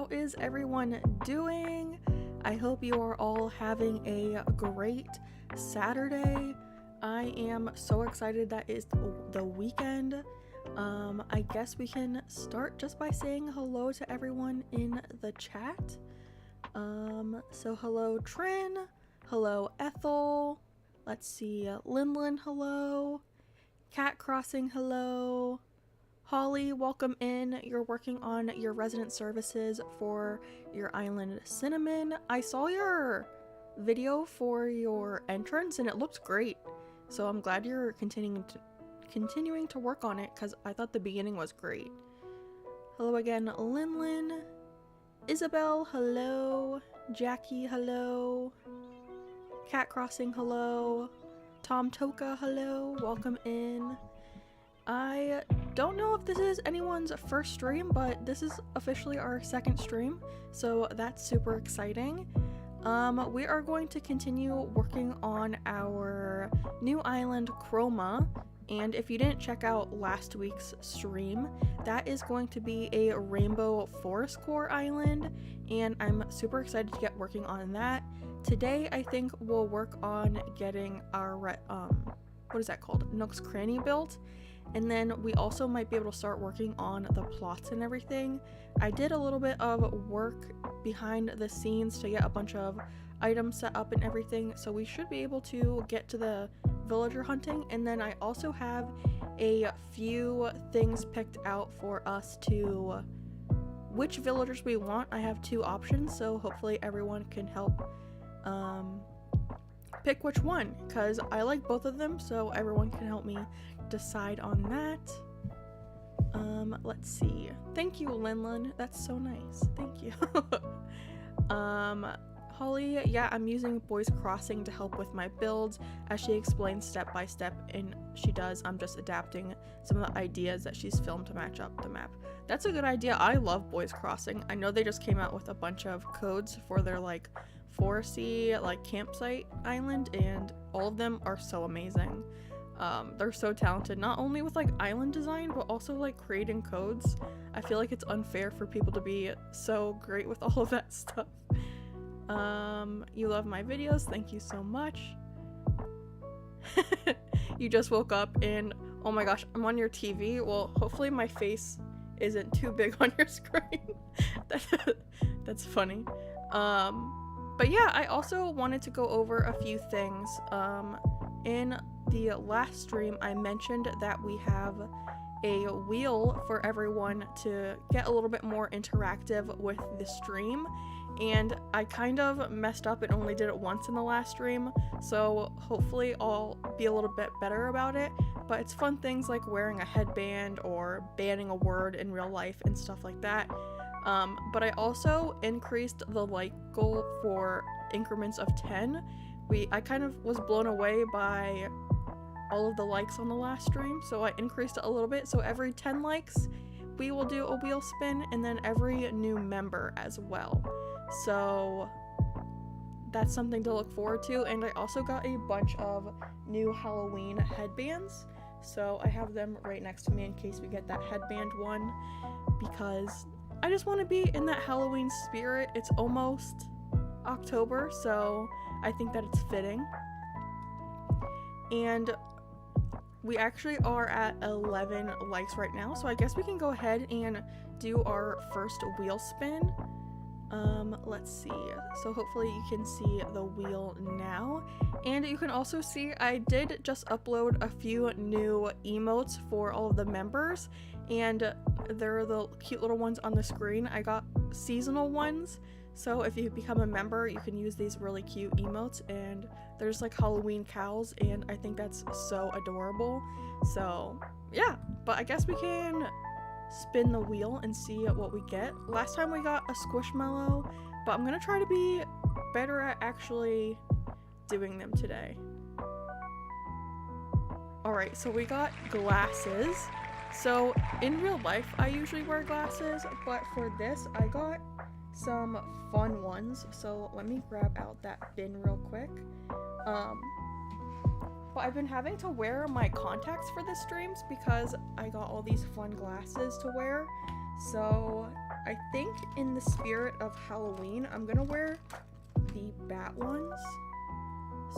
how is everyone doing? I hope you are all having a great Saturday. I am so excited that it's the weekend. I guess we can start just by saying hello to everyone in the chat. So hello Trin, hello Ethel, let's see, Linlin, hello, Kuu.Crossing, hello, Holly, welcome in. You're working on your resident services for your island Cinnamon. I saw your video for your entrance and it looked great, so I'm glad you're continuing to work on it because I thought the beginning was great. Hello again, Linlin, Isabel, hello, Jackie, hello, Kuu.Crossing, hello, Tom Toka, hello, welcome in. I don't know if this is anyone's first stream, but this is officially our second stream, so that's super exciting. We are going to continue working on our new island Chroma, and if you didn't check out last week's stream, that is going to be a rainbow forest core island, and I'm super excited to get working on that. Today I think we'll work on getting our what is that called, Nooks Cranny built, and then we also might be able to start working on the plots and everything. I did a little bit of work behind the scenes to get a bunch of items set up and everything, so we should be able to get to the villager hunting. And then I also have a few things picked out for us to which villagers we want. I have two options, so hopefully everyone can help pick which one, because I like both of them, so everyone can help me decide on that. Let's see. Thank you, Linlin. That's so nice. Thank you. Holly, yeah, I'm using Kuu.Crossing to help with my builds, as she explains step by step, and she does. I'm just adapting some of the ideas that she's filmed to match up the map. That's a good idea. I love Kuu.Crossing. I know they just came out with a bunch of codes for their like foresty like campsite island, and all of them are so amazing. They're so talented, not only with like island design, but also like creating codes. I feel like it's unfair for people to be so great with all of that stuff. You love my videos, thank you so much. You just woke up and oh my gosh, I'm on your TV. Well, hopefully my face isn't too big on your screen. That's funny. But yeah, I also wanted to go over a few things. In the last stream, I mentioned that we have a wheel for everyone to get a little bit more interactive with the stream, and I kind of messed up and only did it once in the last stream, so hopefully I'll be a little bit better about it. But it's fun things like wearing a headband or banning a word in real life and stuff like that. But I also increased the like goal for increments of 10. I kind of was blown away by all of the likes on the last stream, so I increased it a little bit. So every 10 likes, we will do a wheel spin, and then every new member as well. So that's something to look forward to. And I also got a bunch of new Halloween headbands, so I have them right next to me in case we get that headband one, because I just want to be in that Halloween spirit. It's almost October, so I think that it's fitting. And we actually are at 11 likes right now, so I guess we can go ahead and do our first wheel spin. Let's see. So hopefully you can see the wheel now. And you can also see I did just upload a few new emotes for all of the members, and they're the cute little ones on the screen. I got seasonal ones, so if you become a member, you can use these really cute emotes, and there's like Halloween cows, and I think that's so adorable. So yeah, but I guess we can spin the wheel and see what we get. Last time we got a squishmallow, but I'm gonna try to be better at actually doing them today. Alright, so we got glasses. So in real life, I usually wear glasses, but for this, I got some fun ones. So let me grab out that bin real quick. But I've been having to wear my contacts for the streams because I got all these fun glasses to wear. So I think in the spirit of Halloween, I'm gonna wear the bat ones.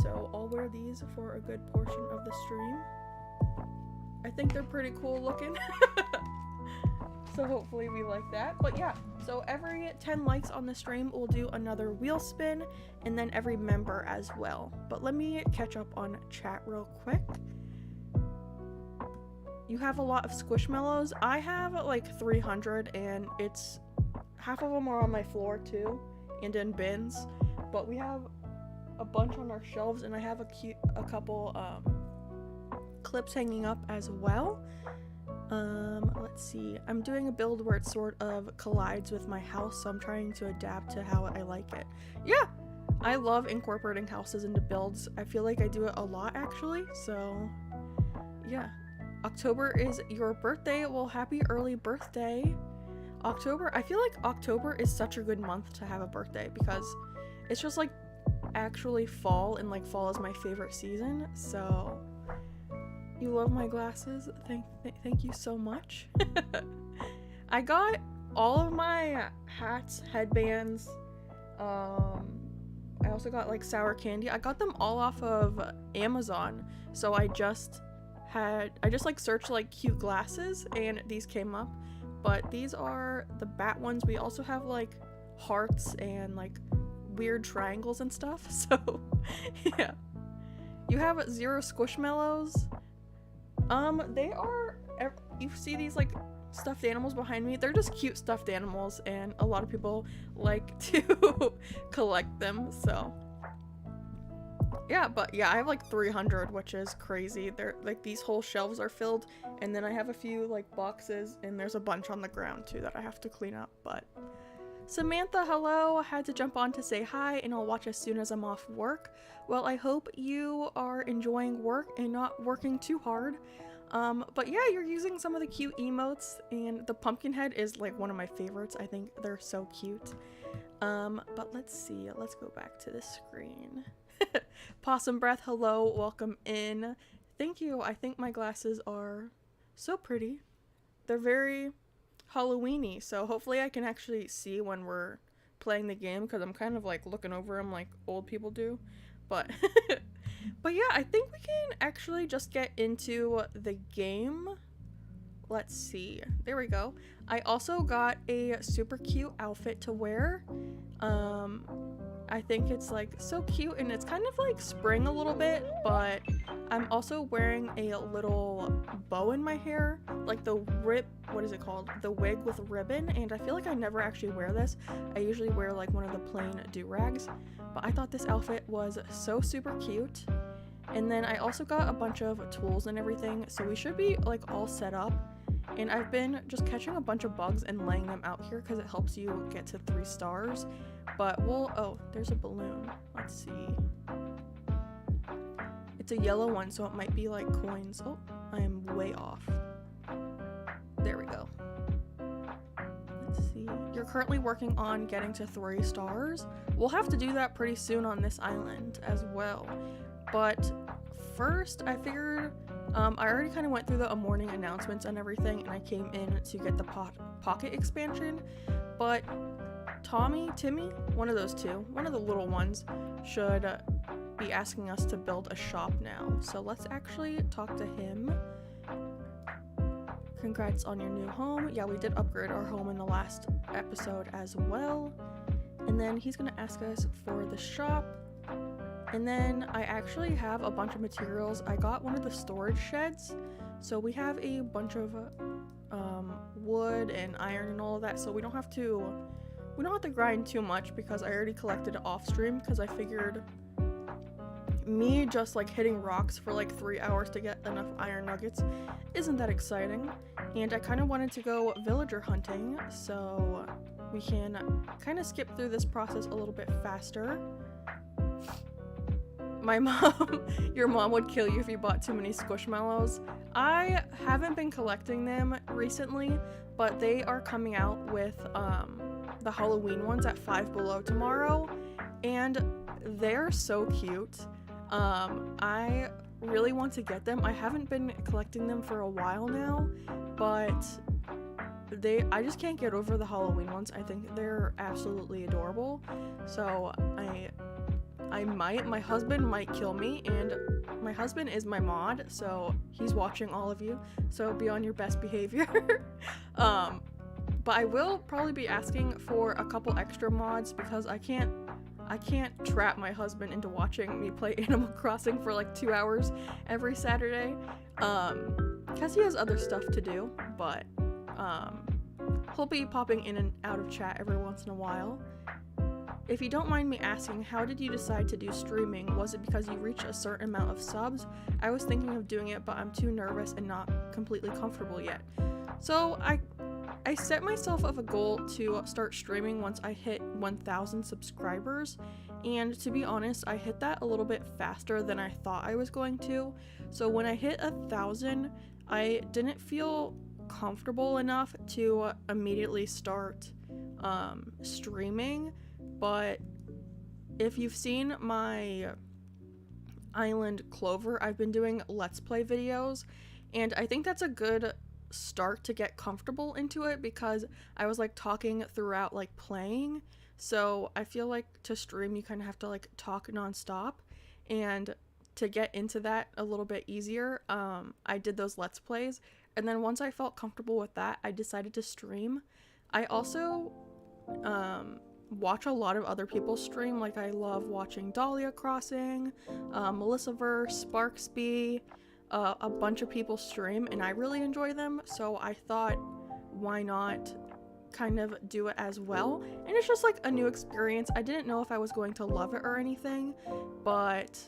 So I'll wear these for a good portion of the stream. I think they're pretty cool looking. So hopefully we like that. But yeah, so every 10 likes on the stream, we'll do another wheel spin, and then every member as well. But let me catch up on chat real quick. You have a lot of Squishmallows. I have like 300, and it's half of them are on my floor too, and in bins. But we have a bunch on our shelves, and I have a couple clips hanging up as well. Let's see. I'm doing a build where it sort of collides with my house, so I'm trying to adapt to how I like it. Yeah, I love incorporating houses into builds. I feel like I do it a lot actually, so yeah. October is your birthday. Well, happy early birthday. October, I feel like October is such a good month to have a birthday because it's just like actually fall, and like fall is my favorite season, so you love my glasses. Thank you so much. I got all of my hats, headbands. I also got like sour candy. I got them all off of Amazon. So I just like searched like cute glasses, and these came up. But these are the bat ones. We also have like hearts and like weird triangles and stuff. So yeah. You have 0 Squishmallows. They are, you see these like stuffed animals behind me? They're just cute stuffed animals, and a lot of people like to collect them, so yeah. But yeah, I have like 300, which is crazy. They're like, these whole shelves are filled, and then I have a few like boxes, and there's a bunch on the ground too that I have to clean up. But Samantha, hello. I had to jump on to say hi, and I'll watch as soon as I'm off work. Well, I hope you are enjoying work and not working too hard. But yeah, you're using some of the cute emotes, and the pumpkin head is like one of my favorites. I think they're so cute. But let's see. Let's go back to the screen. Possum Breath, hello. Welcome in. Thank you. I think my glasses are so pretty. They're very Halloween-y, so hopefully I can actually see when we're playing the game, because I'm kind of like looking over them like old people do. But but yeah, I think we can actually just get into the game. Let's see. There we go. I also got a super cute outfit to wear. I think it's like so cute, and it's kind of like spring a little bit, but I'm also wearing a little bow in my hair, like the what is it called? The wig with ribbon, and I feel like I never actually wear this. I usually wear like one of the plain do-rags, but I thought this outfit was so super cute. And then I also got a bunch of tools and everything, so we should be like all set up. And I've been just catching a bunch of bugs and laying them out here because it helps you get to 3 stars. But oh, there's a balloon. Let's see. It's a yellow one, so it might be like coins. Oh, I am way off. There we go. Let's see. You're currently working on getting to 3 stars. We'll have to do that pretty soon on this island as well. But first, I figured I already kind of went through the morning announcements and everything, and I came in to get the pocket expansion. But Timmy, one of those two, one of the little ones, should be asking us to build a shop now. So let's actually talk to him. Congrats on your new home. Yeah, we did upgrade our home in the last episode as well. And then he's gonna ask us for the shop. And then I actually have a bunch of materials. I got one of the storage sheds. So we have a bunch of wood and iron and all of that. So we don't have to grind too much because I already collected it off stream, because I figured me just like hitting rocks for like 3 hours to get enough iron nuggets isn't that exciting. And I kind of wanted to go villager hunting, so we can kind of skip through this process a little bit faster. My mom, your mom would kill you if you bought too many Squishmallows. I haven't been collecting them recently, but they are coming out with the Halloween ones at 5 Below tomorrow, and they're so cute. I really want to get them. I haven't been collecting them for a while now, but I just can't get over the Halloween ones. I think they're absolutely adorable. So my husband might kill me, and my husband is my mod, so he's watching all of you, so be on your best behavior. But I will probably be asking for a couple extra mods because I can't trap my husband into watching me play Animal Crossing for like 2 hours every Saturday, because he has other stuff to do, but he'll be popping in and out of chat every once in a while. If you don't mind me asking, how did you decide to do streaming? Was it because you reached a certain amount of subs? I was thinking of doing it, but I'm too nervous and not completely comfortable yet. So I set myself up a goal to start streaming once I hit 1,000 subscribers, and to be honest, I hit that a little bit faster than I thought I was going to. So when I hit 1,000, I didn't feel comfortable enough to immediately start streaming. But if you've seen my Island Clover, I've been doing Let's Play videos, and I think that's a good start to get comfortable into it because I was like talking throughout like playing. So I feel like to stream you kind of have to like talk nonstop, and to get into that a little bit easier, I did those Let's Plays, and then once I felt comfortable with that, I decided to stream. I also watch a lot of other people stream. Like I love watching Kuu.Crossing, Melissaverse, Sparksby, a bunch of people stream, and I really enjoy them, so I thought, why not kind of do it as well? And it's just like a new experience. I didn't know if I was going to love it or anything, but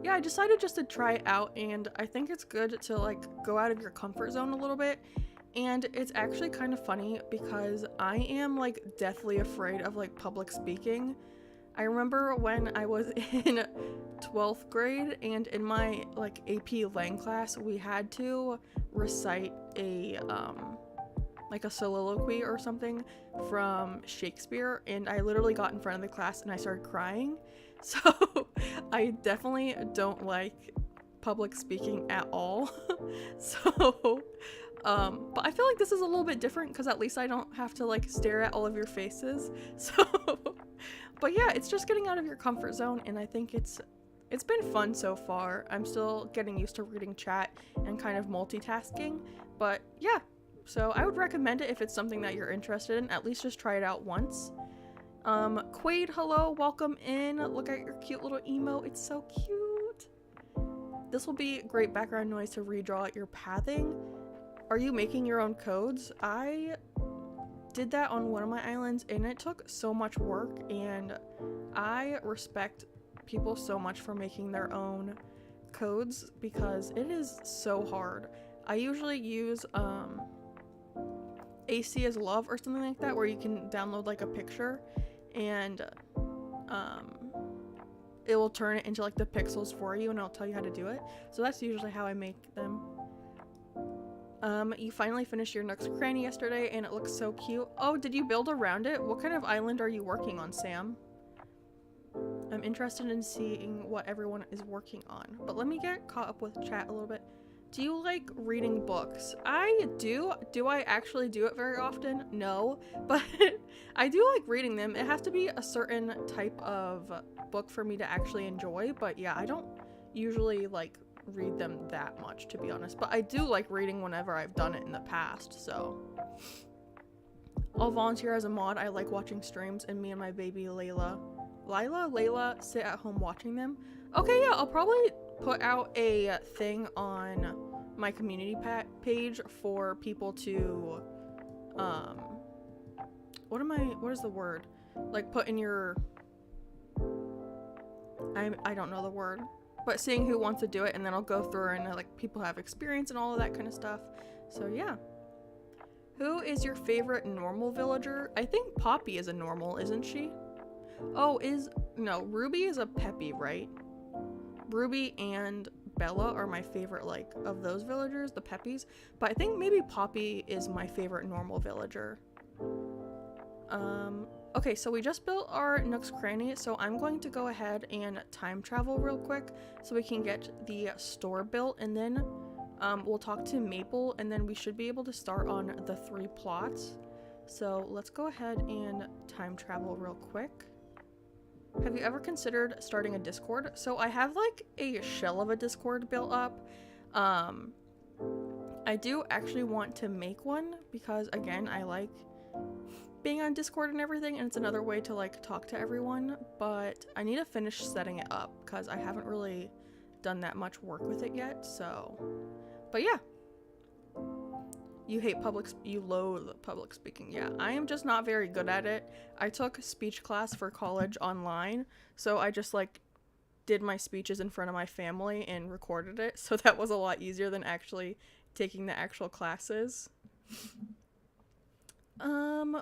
yeah, I decided just to try it out, and I think it's good to like go out of your comfort zone a little bit. And it's actually kind of funny because I am like deathly afraid of like public speaking. I remember when I was in 12th grade, and in my like AP Lang class, we had to recite a like a soliloquy or something from Shakespeare, and I literally got in front of the class and I started crying. So I definitely don't like public speaking at all. So but I feel like this is a little bit different because at least I don't have to like stare at all of your faces. So but yeah, it's just getting out of your comfort zone, and I think it's been fun so far. I'm still getting used to reading chat and kind of multitasking, but yeah, so I would recommend it if it's something that you're interested in. At least just try it out once. Quaid, hello, welcome in. Look at your cute little emote, it's so cute. This will be great background noise to redraw your pathing. Are you making your own codes? I did that on one of my islands, and it took so much work, and I respect people so much for making their own codes because it is so hard. I usually use AC as Love or something like that, where you can download like a picture, and it will turn it into like the pixels for you, and it'll tell you how to do it. So that's usually how I make them. You finally finished your Nooks Cranny yesterday, and it looks so cute. Oh, did you build around it? What kind of island are you working on, Sam? I'm interested in seeing what everyone is working on. But let me get caught up with chat a little bit. Do you like reading books? I do. Do I actually do it very often? No. But I do like reading them. It has to be a certain type of book for me to actually enjoy. But yeah, I don't usually like read them that much, to be honest, but I do like reading whenever I've done it in the past. So I'll volunteer as a mod. I like watching streams, and me and my baby Layla sit at home watching them. Okay, yeah, I'll probably put out a thing on my community page for people to what is the word, like put in your I don't know the word, but seeing who wants to do it, and then I'll go through and like people have experience and all of that kind of stuff. So yeah. Who is your favorite normal villager? I think Poppy is a normal, isn't she? Oh, no, Ruby is a Peppy, right? Ruby and Bella are my favorite, like, of those villagers, the Peppies. But I think maybe Poppy is my favorite normal villager. Okay, so we just built our Nooks Cranny, so I'm going to go ahead and time travel real quick so we can get the store built, and then We'll talk to Maple, and then we should be able to start on the 3 plots. So let's go ahead and time travel real quick. Have you ever considered starting a Discord? So I have like a shell of a Discord built up. I do actually want to make one because, again, I like being on Discord and everything, and it's another way to like talk to everyone, but I need to finish setting it up because I haven't really done that much work with it yet. So, but yeah. You loathe public speaking. Yeah, I am just not very good at it. I took speech class for college online, so I just like did my speeches in front of my family and recorded it, so that was a lot easier than actually taking the actual classes.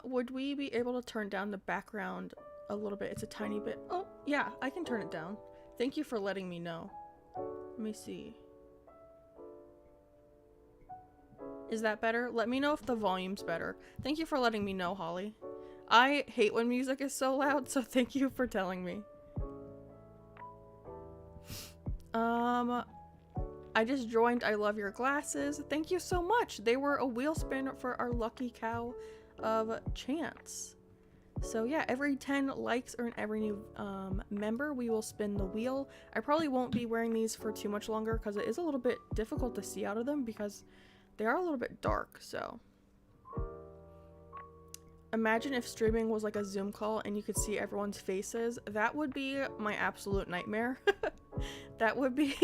Would we be able to turn down the background a little bit? It's a tiny bit. Oh, yeah, I can turn it down. Thank you for letting me know. Let me see. Is that better? Let me know if the volume's better. Thank you for letting me know, Holly. I hate when music is so loud, so thank you for telling me. I just joined. I love your glasses. Thank you so much. They were a wheel spin for our lucky cow of chance. So yeah, every 10 likes or every new member, we will spin the wheel. I probably won't be wearing these for too much longer because it is a little bit difficult to see out of them because they are a little bit dark. So imagine if streaming was like a Zoom call and you could see everyone's faces. That would be my absolute nightmare. That would be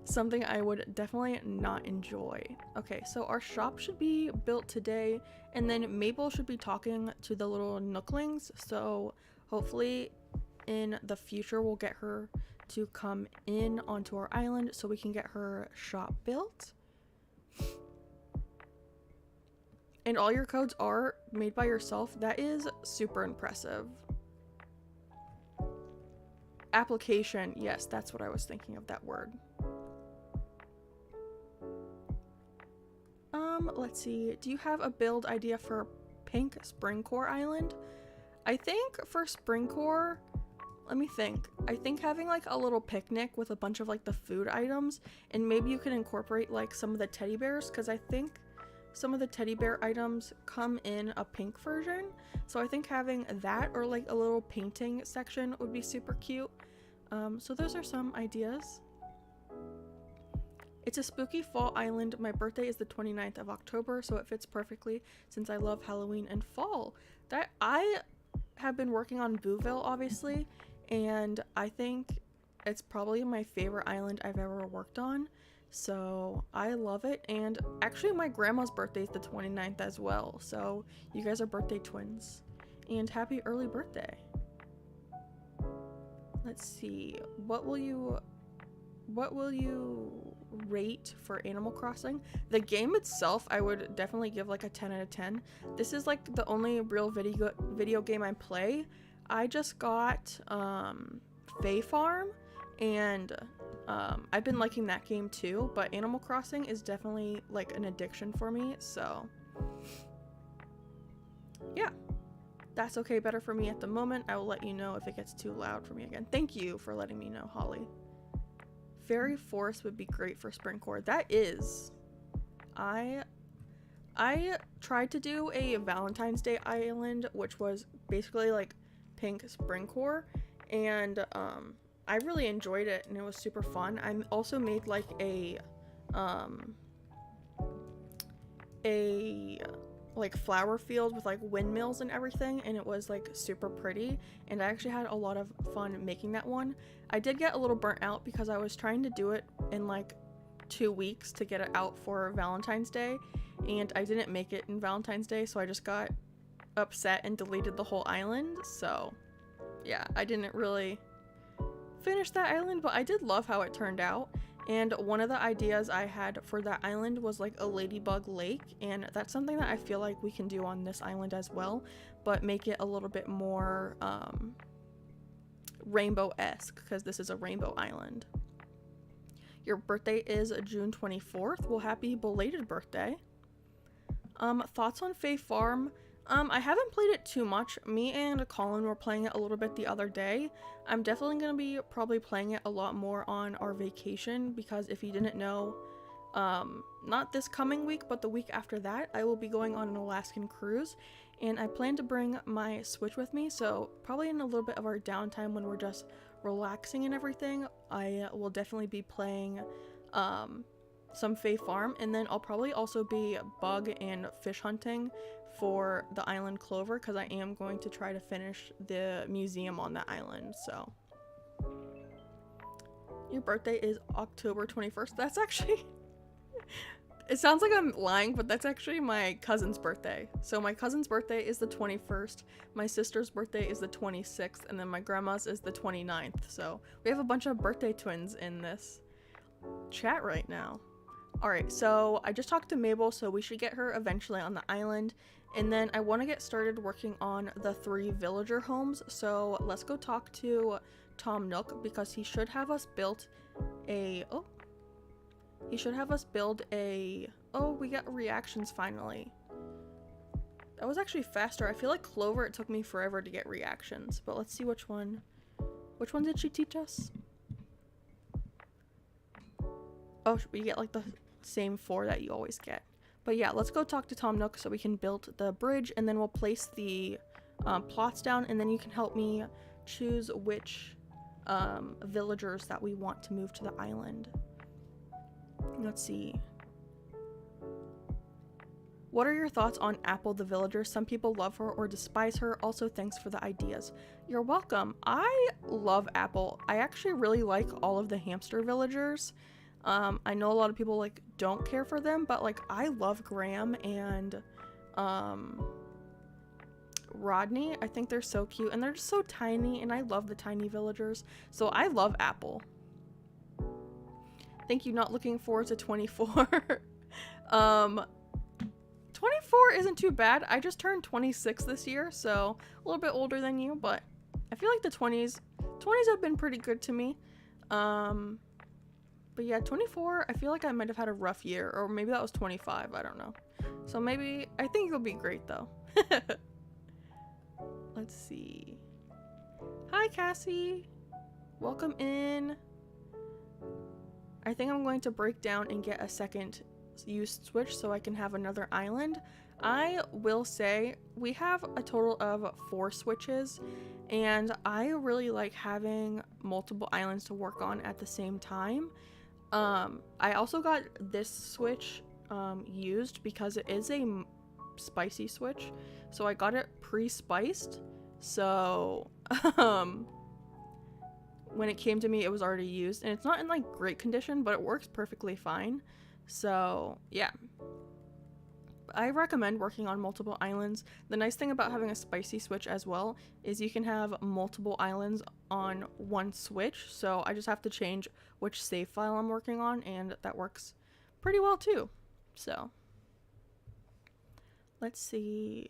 something I would definitely not enjoy. Okay, so our shop should be built today, and then Maple should be talking to the little Nooklings, so hopefully in the future we'll get her to come in onto our island so we can get her shop built. And all your codes are made by yourself. That is super impressive. Application. Yes, that's what I was thinking of, that word. Let's see. Do you have a build idea for Pink Spring Core Island? I think for Spring Core, let me think. I think having like a little picnic with a bunch of like the food items, and maybe you can incorporate like some of the teddy bears, because I think some of the teddy bear items come in a pink version. So I think having that or like a little painting section would be super cute. So those are some ideas. It's a spooky fall island. My birthday is the 29th of October, so it fits perfectly since I love Halloween and fall. That I have been working on Booville, obviously, and I think it's probably my favorite island I've ever worked on. So I love it, and actually my grandma's birthday is the 29th as well, so you guys are birthday twins. And happy early birthday. Let's see, what will you rate for Animal Crossing? The game itself, I would definitely give like a 10 out of 10. This is like the only real video game I play. I just got Fae Farm, and I've been liking that game too, but Animal Crossing is definitely like an addiction for me, so yeah. That's okay, better for me at the moment. I will let you know if it gets too loud for me again. Thank you for letting me know, Holly. Fairy Forest would be great for Spring Core. That is. I tried to do a Valentine's Day island, which was basically like Pink Spring Core, and I really enjoyed it and it was super fun. I also made like a like flower field with like windmills and everything, and it was like super pretty, and I actually had a lot of fun making that one. I did get a little burnt out because I was trying to do it in like 2 weeks to get it out for Valentine's Day, and I didn't make it in Valentine's Day, so I just got upset and deleted the whole island. So yeah, I didn't really finish that island, but I did love how it turned out. And one of the ideas I had for that island was like a ladybug lake, and that's something that I feel like we can do on this island as well, but make it a little bit more rainbow-esque, because this is a rainbow island. Your birthday is June 24th. Well, happy belated birthday. Thoughts on Fae Farm? I haven't played it too much. Me and Colin were playing it a little bit the other day. I'm definitely going to be probably playing it a lot more on our vacation, because if you didn't know, not this coming week, but the week after that, I will be going on an Alaskan cruise, and I plan to bring my Switch with me, so probably in a little bit of our downtime when we're just relaxing and everything, I will definitely be playing some Fae Farm, and then I'll probably also be bug and fish hunting for the island Clover, because I am going to try to finish the museum on that island. So your birthday is October 21st. That's actually it sounds like I'm lying, but that's actually my cousin's birthday. So my cousin's birthday is the 21st, my sister's birthday is the 26th, and then my grandma's is the 29th. So we have a bunch of birthday twins in this chat right now. Alright, so I just talked to Mabel, so we should get her eventually on the island. And then I want to get started working on the 3 villager homes. So let's go talk to Tom Nook, because he should have us built a... Oh, we got reactions finally. That was actually faster. I feel like Clover, it took me forever to get reactions. But let's see which one. Which one did she teach us? Oh, we get like the same 4 that you always get. But yeah, let's go talk to Tom Nook so we can build the bridge, and then we'll place the plots down, and then you can help me choose which villagers that we want to move to the island. Let's see. What are your thoughts on Apple the villager? Some people love her or despise her. Also, thanks for the ideas. You're welcome. I love Apple. I actually really like all of the hamster villagers. I know a lot of people like don't care for them, but like I love Graham and Rodney. I think they're so cute, and they're just so tiny, and I love the tiny villagers. So I love Apple. Thank you. Not looking forward to 24. 24 isn't too bad. I just turned 26 this year, so a little bit older than you, but I feel like the 20s have been pretty good to me. But yeah, 24, I feel like I might have had a rough year, or maybe that was 25, I don't know. So maybe, I think it'll be great though. Let's see. Hi Cassie, welcome in. I think I'm going to break down and get a second used Switch so I can have another island. I will say we have a total of 4 Switches, and I really like having multiple islands to work on at the same time. I also got this Switch used because it is a spicy Switch, so I got it pre-spiced, so when it came to me it was already used, and it's not in like great condition, but it works perfectly fine. So yeah, I recommend working on multiple islands. The nice thing about having a spicy Switch as well is you can have multiple islands on one Switch, so I just have to change which save file I'm working on, and that works pretty well too. So let's see.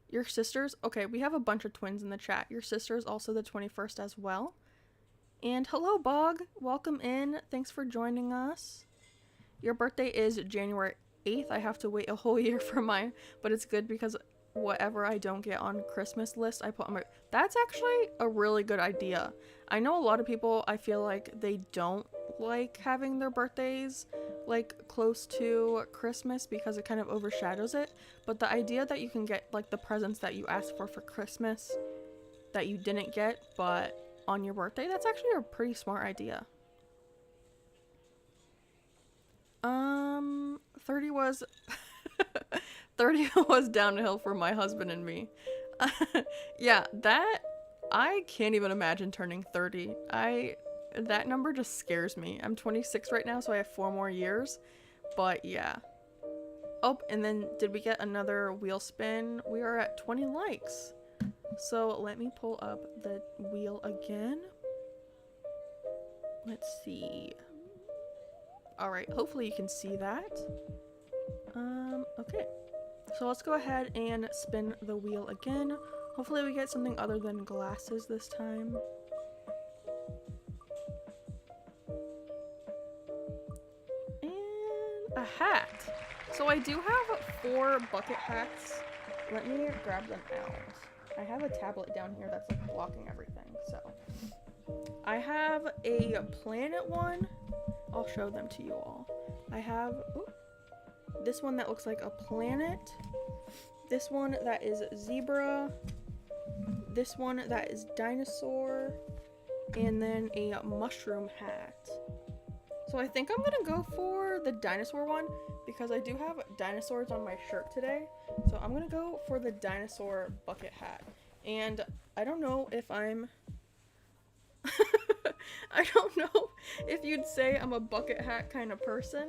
Your sisters, okay, we have a bunch of twins in the chat. Your sister is also the 21st as well. And hello Bog, welcome in, thanks for joining us. Your birthday is January 8th. I have to wait a whole year for mine, but it's good because whatever I don't get on Christmas list, I put on my... That's actually a really good idea. I know a lot of people, I feel like they don't like having their birthdays like close to Christmas because it kind of overshadows it, but the idea that you can get like the presents that you asked for Christmas that you didn't get but on your birthday, that's actually a pretty smart idea. 30 was 30 was downhill for my husband and me. Yeah, that I can't even imagine turning 30. That number just scares me. I'm 26 right now, so I have 4 more years. But yeah. Oh, and then did we get another wheel spin? We are at 20 likes. So let me pull up the wheel again. Let's see. Alright, hopefully you can see that. Okay. So let's go ahead and spin the wheel again. Hopefully we get something other than glasses this time. And a hat. So I do have 4 bucket hats. Let me grab them out. I have a tablet down here that's like blocking everything, so. I have a planet one. I'll show them to you all. I have this one that looks like a planet, this one that is zebra, this one that is dinosaur, and then a mushroom hat. So I think I'm gonna go for the dinosaur one because I do have dinosaurs on my shirt today. So I'm gonna go for the dinosaur bucket hat. And I don't know if I'm I don't know if you'd say I'm a bucket hat kind of person.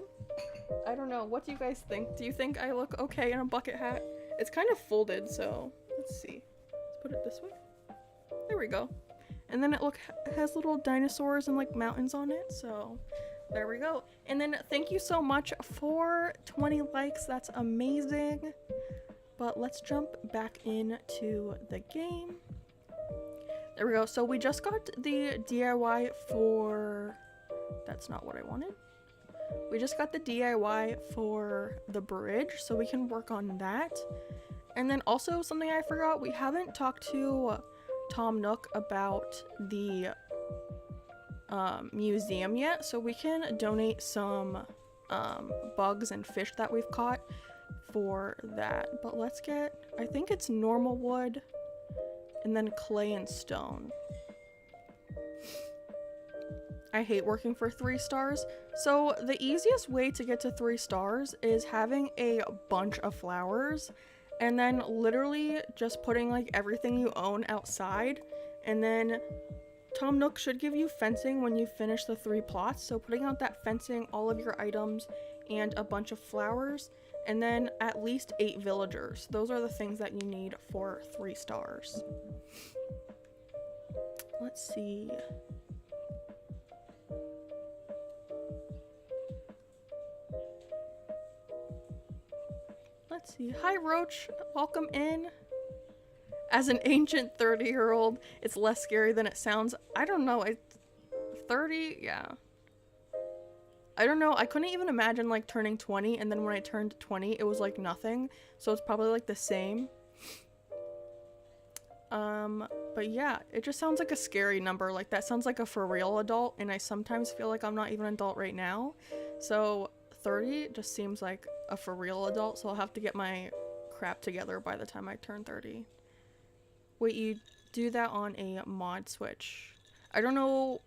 I don't know. What do you guys think? Do you think I look okay in a bucket hat? It's kind of folded, so let's see. Let's put it this way. There we go. And then it has little dinosaurs and like mountains on it, so there we go. And then thank you so much for 20 likes. That's amazing. But let's jump back into the game. There we go. So we just got the DIY for... That's not what I wanted. We just got the DIY for the bridge, so we can work on that. And then also something I forgot, we haven't talked to Tom Nook about the museum yet, so we can donate some bugs and fish that we've caught for that. But let's get, I think it's normal wood and then clay and stone. I hate working for 3 stars. So the easiest way to get to 3 stars is having a bunch of flowers and then literally just putting like everything you own outside. And then Tom Nook should give you fencing when you finish the 3 plots. So putting out that fencing, all of your items, and a bunch of flowers, and then at least 8 villagers. Those are the things that you need for 3 stars. Let's see. Let's see. Hi, Roach. Welcome in. As an ancient 30-year-old, it's less scary than it sounds. I don't know. 30? Yeah. I don't know. I couldn't even imagine like turning 20, and then when I turned 20, it was like nothing. So it's probably like the same. But yeah, it just sounds like a scary number. Like that sounds like a for real adult, and I sometimes feel like I'm not even an adult right now. So 30 just seems like a for real adult, so I'll have to get my crap together by the time I turn 30. Wait, you do that on a mod switch. I don't know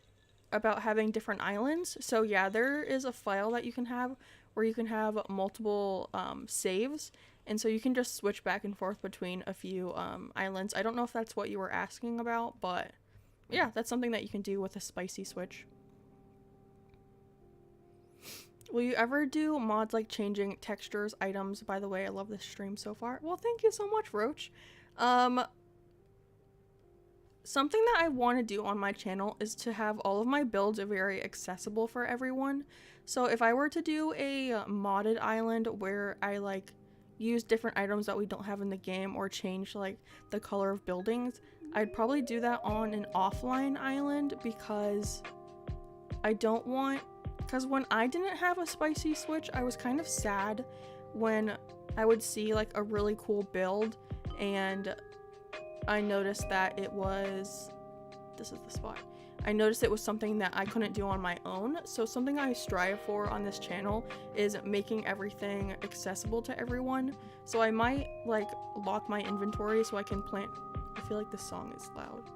about having different islands. So yeah, there is a file that you can have where you can have multiple saves, and so you can just switch back and forth between a few islands. I don't know if that's what you were asking about, but yeah, that's something that you can do with a spicy switch. Will you ever do mods like changing textures, items? By the way, I love this stream so far. Well, thank you so much, Roach. Something that I want to do on my channel is to have all of my builds very accessible for everyone. So if I were to do a modded island where I like use different items that we don't have in the game or change like the color of buildings, I'd probably do that on an offline island because I don't want... Because when I didn't have a spicy switch, I was kind of sad when I would see like a really cool build and I noticed that it was... This is the spot. I noticed it was something that I couldn't do on my own. So something I strive for on this channel is making everything accessible to everyone. So I might like lock my inventory so I can plant... I feel like this song is loud.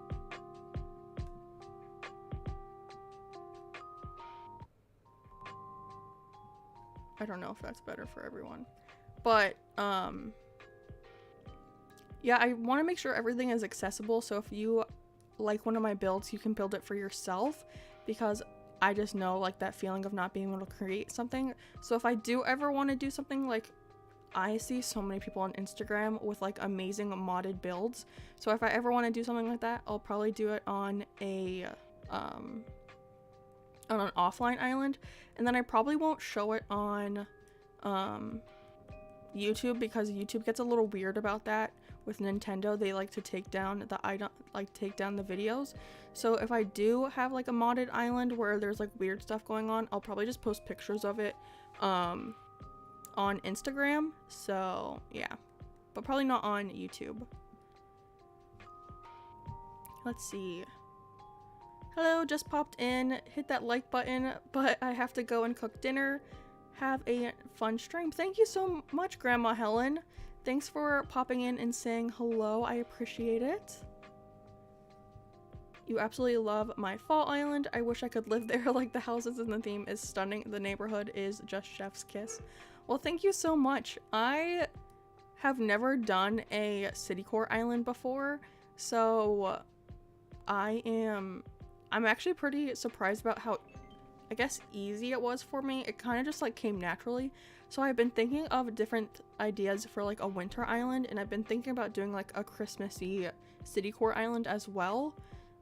I don't know if that's better for everyone. But, yeah, I want to make sure everything is accessible. So if you like one of my builds, you can build it for yourself, because I just know like that feeling of not being able to create something. So if I do ever want to do something, like I see so many people on Instagram with like amazing modded builds. So if I ever want to do something like that, I'll probably do it on an offline island, and then I probably won't show it on YouTube, because YouTube gets a little weird about that with Nintendo. They like to take down the videos. So if I do have like a modded island where there's like weird stuff going on, I'll probably just post pictures of it on Instagram. So yeah, but probably not on YouTube. Let's see. Hello, just popped in. Hit that like button, but I have to go and cook dinner. have a fun stream. Thank you so much, Grandma Helen. Thanks for popping in and saying hello. I appreciate it. You absolutely love my fall island. I wish I could live there. Like, the houses and the theme is stunning. The neighborhood is just chef's kiss. Well, thank you so much. I have never done a city core island before, so I'm actually pretty surprised about how, I guess, easy it was for me. It kind of just like came naturally. So I've been thinking of different ideas for like a winter island, and I've been thinking about doing like a Christmassy city core island as well.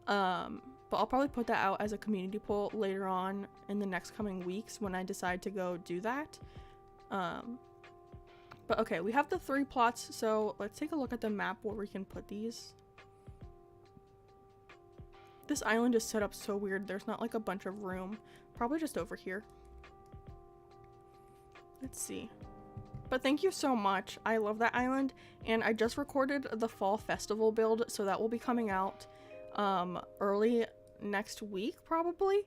But I'll probably put that out as a community poll later on in the next coming weeks when I decide to go do that. But okay, we have the 3 plots, so let's take a look at the map where we can put these. This island is set up so weird. There's not like a bunch of room. Probably just over here. Let's see. But thank you so much. I love that island, and I just recorded the fall festival build, so that will be coming out early next week probably.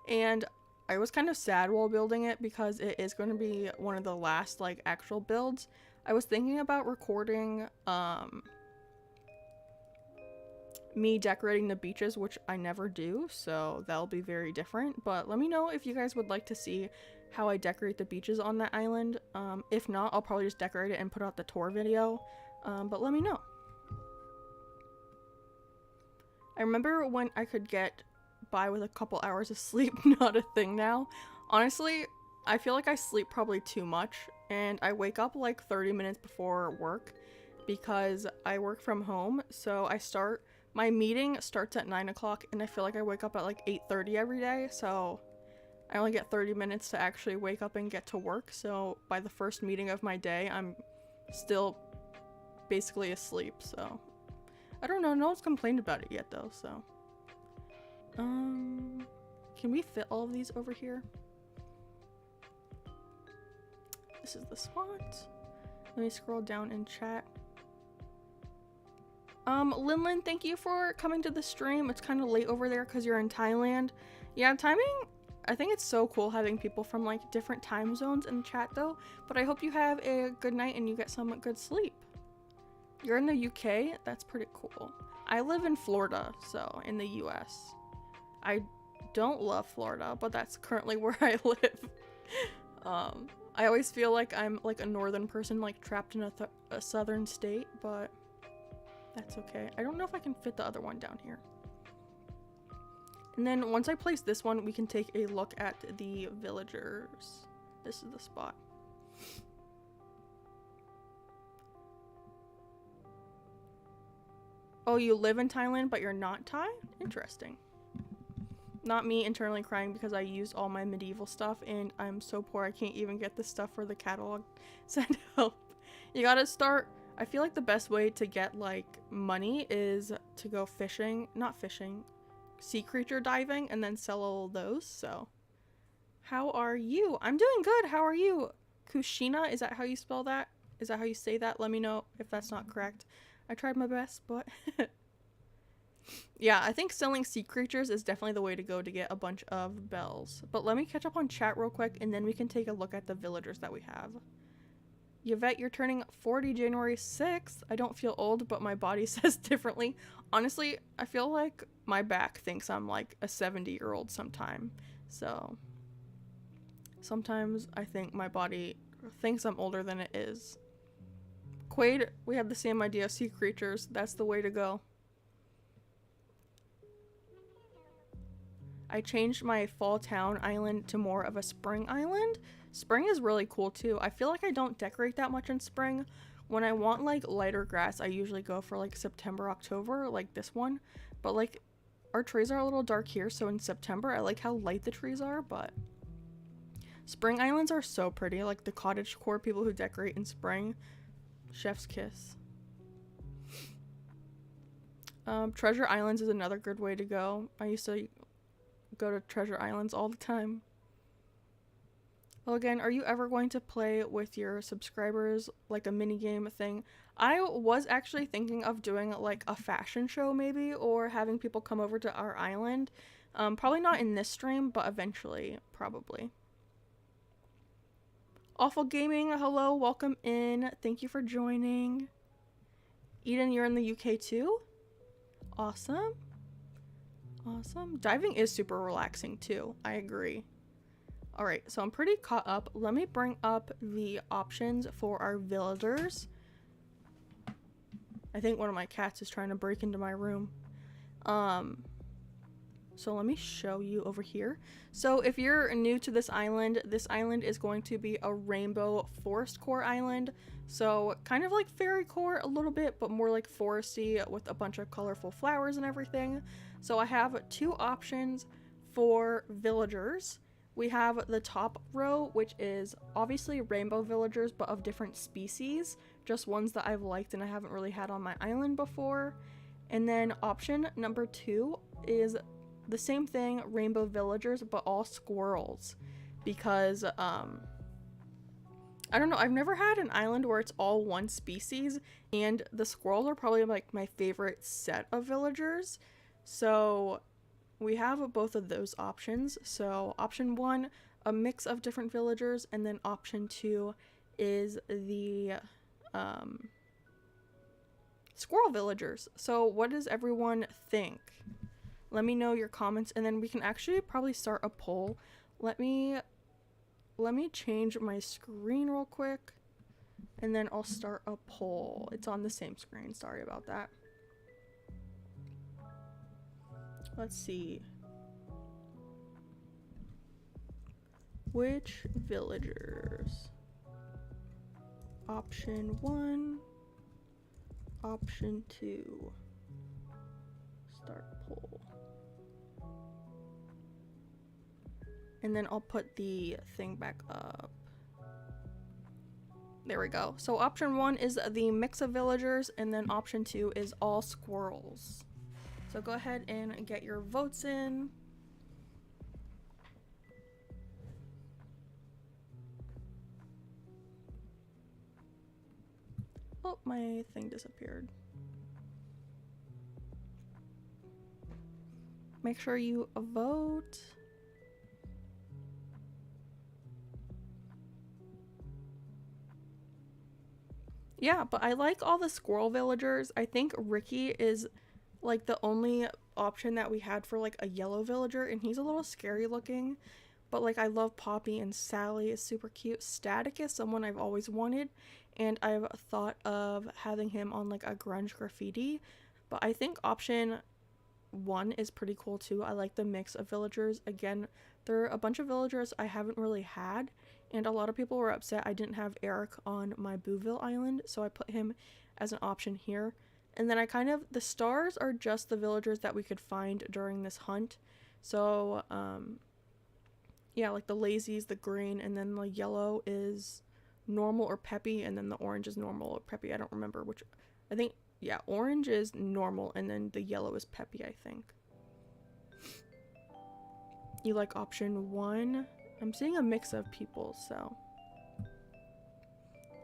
And I was kind of sad while building it because it is going to be one of the last like actual builds. I was thinking about recording me decorating the beaches, which I never do, so that'll be very different. But let me know if you guys would like to see how I decorate the beaches on that island. If not, I'll probably just decorate it and put out the tour video, but let me know. I remember when I could get by with a couple hours of sleep. Not a thing now. Honestly, I feel like I sleep probably too much, and I wake up like 30 minutes before work because I work from home. So my meeting starts at 9 o'clock, and I feel like I wake up at like 8:30 every day, so I only get 30 minutes to actually wake up and get to work. So by the first meeting of my day, I'm still basically asleep, so I don't know. No one's complained about it yet though, so. Can we fit all of these over here? This is the spot. Let me scroll down in chat. Linlin, thank you for coming to the stream. It's kind of late over there because you're in Thailand. Yeah, timing, I think it's so cool having people from like different time zones in the chat though, but I hope you have a good night and you get some good sleep. You're in the UK? That's pretty cool. I live in Florida, so in the US. I don't love Florida, but that's currently where I live. I always feel like I'm like a northern person, like trapped in a southern state, but that's okay. I don't know if I can fit the other one down here. And then once I place this one, we can take a look at the villagers. This is the spot. Oh, you live in Thailand, but you're not Thai? Interesting. Not me internally crying because I used all my medieval stuff and I'm so poor I can't even get the stuff for the catalog. Send help. You gotta start. I feel like the best way to get like money is to go fishing. Not fishing. Sea creature diving and then sell all those. So how are you? I'm doing good. How are you? Kushina, is that how you spell that? Is that how you say that? Let me know if that's not correct. I tried my best, but yeah, I think selling sea creatures is definitely the way to go to get a bunch of bells. But let me catch up on chat real quick and then we can take a look at the villagers that we have. Yvette, you're turning 40 January 6th. I don't feel old, but my body says differently. Honestly, I feel like my back thinks I'm like a 70-year-old sometime. So sometimes I think my body thinks I'm older than it is. Quaid, we have the same idea. Sea creatures, that's the way to go. I changed my fall town island to more of a spring island. Spring is really cool too. I feel like I don't decorate that much in spring. When I want like lighter grass, I usually go for like September, October, like this one. But like our trees are a little dark here, so in September I like how light the trees are, but spring islands are so pretty. Like the cottage core people who decorate in spring. Chef's kiss. Treasure Islands is another good way to go. I used to go to Treasure Islands all the time. Well, again, are you ever going to play with your subscribers like a minigame thing? I was actually thinking of doing like a fashion show maybe, or having people come over to our island. Probably not in this stream, but eventually, probably. Awful Gaming, hello, welcome in. Thank you for joining. Eden, you're in the UK too? Awesome. Awesome. Diving is super relaxing too. I agree. Alright, so I'm pretty caught up. Let me bring up the options for our villagers. I think one of my cats is trying to break into my room. So let me show you over here. So if you're new to this island is going to be a rainbow forest core island. So kind of like fairy core a little bit, but more like foresty with a bunch of colorful flowers and everything. So I have two options for villagers. We have the top row, which is obviously rainbow villagers, but of different species. Just ones that I've liked and I haven't really had on my island before. And then option number 2 is the same thing, rainbow villagers, but all squirrels. Because, I don't know, I've never had an island where it's all one species, and the squirrels are probably like my favorite set of villagers. So we have both of those options. So option 1, a mix of different villagers, and then option 2 is the squirrel villagers. So what does everyone think? Let me know your comments, and then we can actually probably start a poll. Let me change my screen real quick, and then I'll start a poll. It's on the same screen. Sorry about that. Let's see. Which villagers? Option 1, option 2. Start poll. And then I'll put the thing back up. There we go. So option 1 is the mix of villagers, and then option 2 is all squirrels. So go ahead and get your votes in. Oh, my thing disappeared. Make sure you vote. Yeah, but I like all the squirrel villagers. I think Ricky is like the only option that we had for like a yellow villager, and he's a little scary looking. But like I love Poppy, and Sally is super cute. Static is someone I've always wanted, and I've thought of having him on like a grunge graffiti. But I think option 1 is pretty cool too. I like the mix of villagers. Again, there are a bunch of villagers I haven't really had, and a lot of people were upset I didn't have Eric on my Bouville island, so I put him as an option here. And then the stars are just the villagers that we could find during this hunt. So, yeah, like the lazies, the green, and then the yellow is normal or peppy, and then the orange is normal or peppy. I don't remember which. I think, yeah, orange is normal, and then the yellow is peppy, I think. You like option 1? I'm seeing a mix of people, so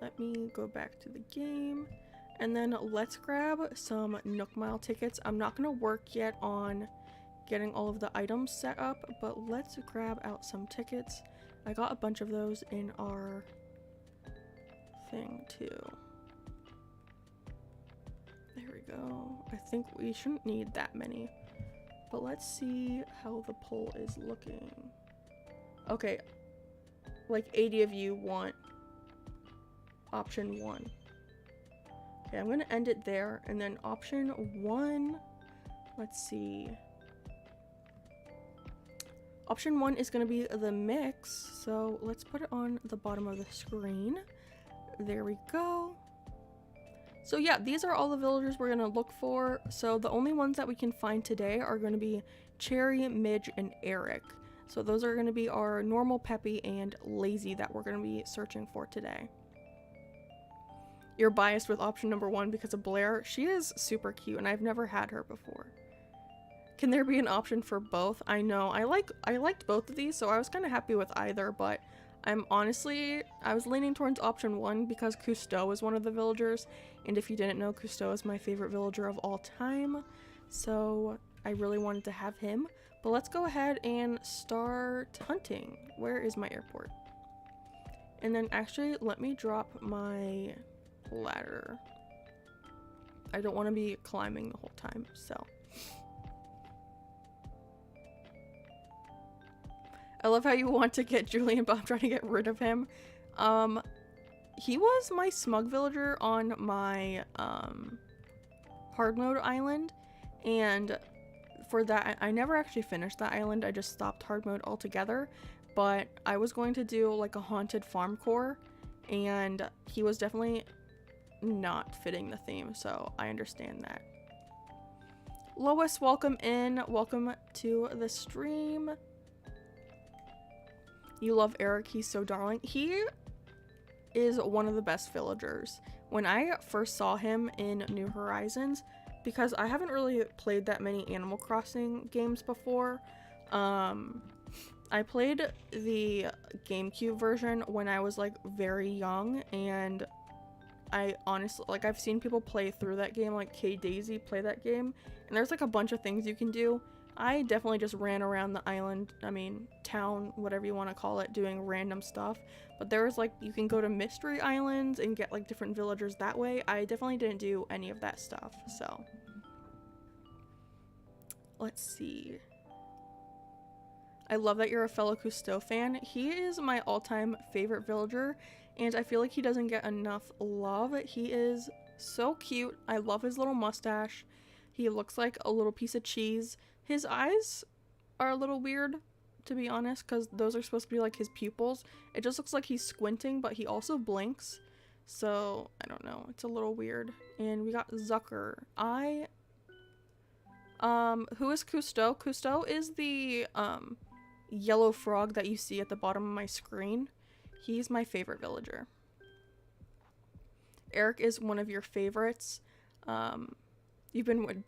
let me go back to the game, and then let's grab some Nook Mile tickets. I'm not gonna work yet on getting all of the items set up, but let's grab out some tickets. I got a bunch of those in our thing too. There we go. I think we shouldn't need that many, but let's see how the poll is looking. Okay, like 80 of you want option 1. Okay, I'm gonna end it there, and then option 1, let's see. Option 1 is gonna be the mix, so let's put it on the bottom of the screen. There we go. So yeah, these are all the villagers we're gonna look for. So the only ones that we can find today are gonna be Cherry, Midge, and Eric. So those are gonna be our normal, peppy, and lazy that we're gonna be searching for today. You're biased with option number 1 because of Blair. She is super cute, and I've never had her before. Can there be an option for both? I know, I liked both of these, so I was kind of happy with either, but I was leaning towards option 1 because Cousteau is one of the villagers, and if you didn't know, Cousteau is my favorite villager of all time, so I really wanted to have him. But let's go ahead and start hunting. Where is my airport? And then actually, let me drop my ladder. I don't want to be climbing the whole time, so. I love how you want to get Julian, but I'm trying to get rid of him. He was my smug villager on my hard mode island, and for that I never actually finished that island. I just stopped hard mode altogether, but I was going to do like a haunted farm core, and he was definitely not fitting the theme, so I understand that. Lois, welcome in. Welcome to the stream. You love Eric, he's so darling. He is one of the best villagers. When I first saw him in New Horizons, because I haven't really played that many Animal Crossing games before, I played the GameCube version when I was like very young, and I honestly, like, I've seen people play through that game, like Daisy play that game, and there's like a bunch of things you can do. I definitely just ran around the island, I mean, town, whatever you want to call it, doing random stuff. But there was like, you can go to mystery islands and get like different villagers that way. I definitely didn't do any of that stuff, so. Let's see. I love that you're a fellow Cousteau fan. He is my all-time favorite villager, and I feel like he doesn't get enough love. He is so cute. I love his little mustache. He looks like a little piece of cheese. His eyes are a little weird, to be honest, because those are supposed to be like his pupils. It just looks like he's squinting, but he also blinks. So, I don't know. It's a little weird. And we got Zucker. Who is Cousteau? Cousteau is the, yellow frog that you see at the bottom of my screen. He's my favorite villager. Eric is one of your favorites. You've been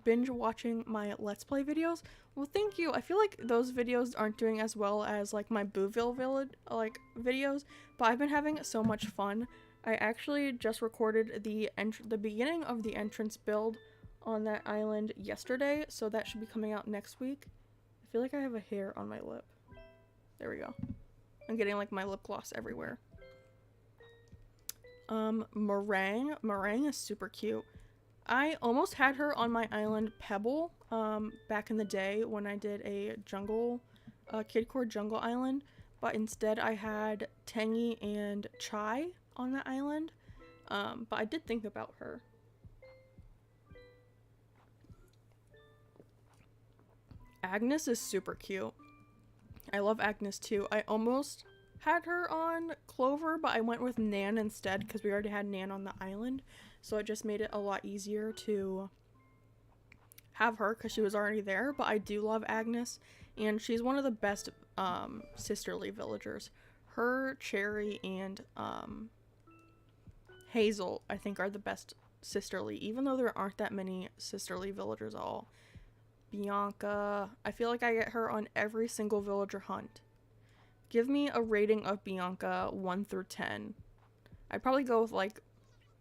binge watching my Let's Play videos? Well, thank you. I feel like those videos aren't doing as well as like my Booville village like videos, but I've been having so much fun. I actually just recorded the beginning of the entrance build on that island yesterday, so that should be coming out next week. I feel like I have a hair on my lip. There we go. I'm getting like my lip gloss everywhere. Meringue. Meringue is super cute. I almost had her on my island Pebble back in the day when I did a jungle, Kid-Core jungle island, but instead I had Tangy and Chai on that island, but I did think about her. Agnes is super cute. I love Agnes too. I almost had her on Clover, but I went with Nan instead because we already had Nan on the island. So it just made it a lot easier to have her because she was already there. But I do love Agnes, and she's one of the best sisterly villagers. Her, Cherry, and Hazel, I think, are the best sisterly, even though there aren't that many sisterly villagers at all. Bianca, I feel like I get her on every single villager hunt. Give me a rating of Bianca 1 through 10. I'd probably go with like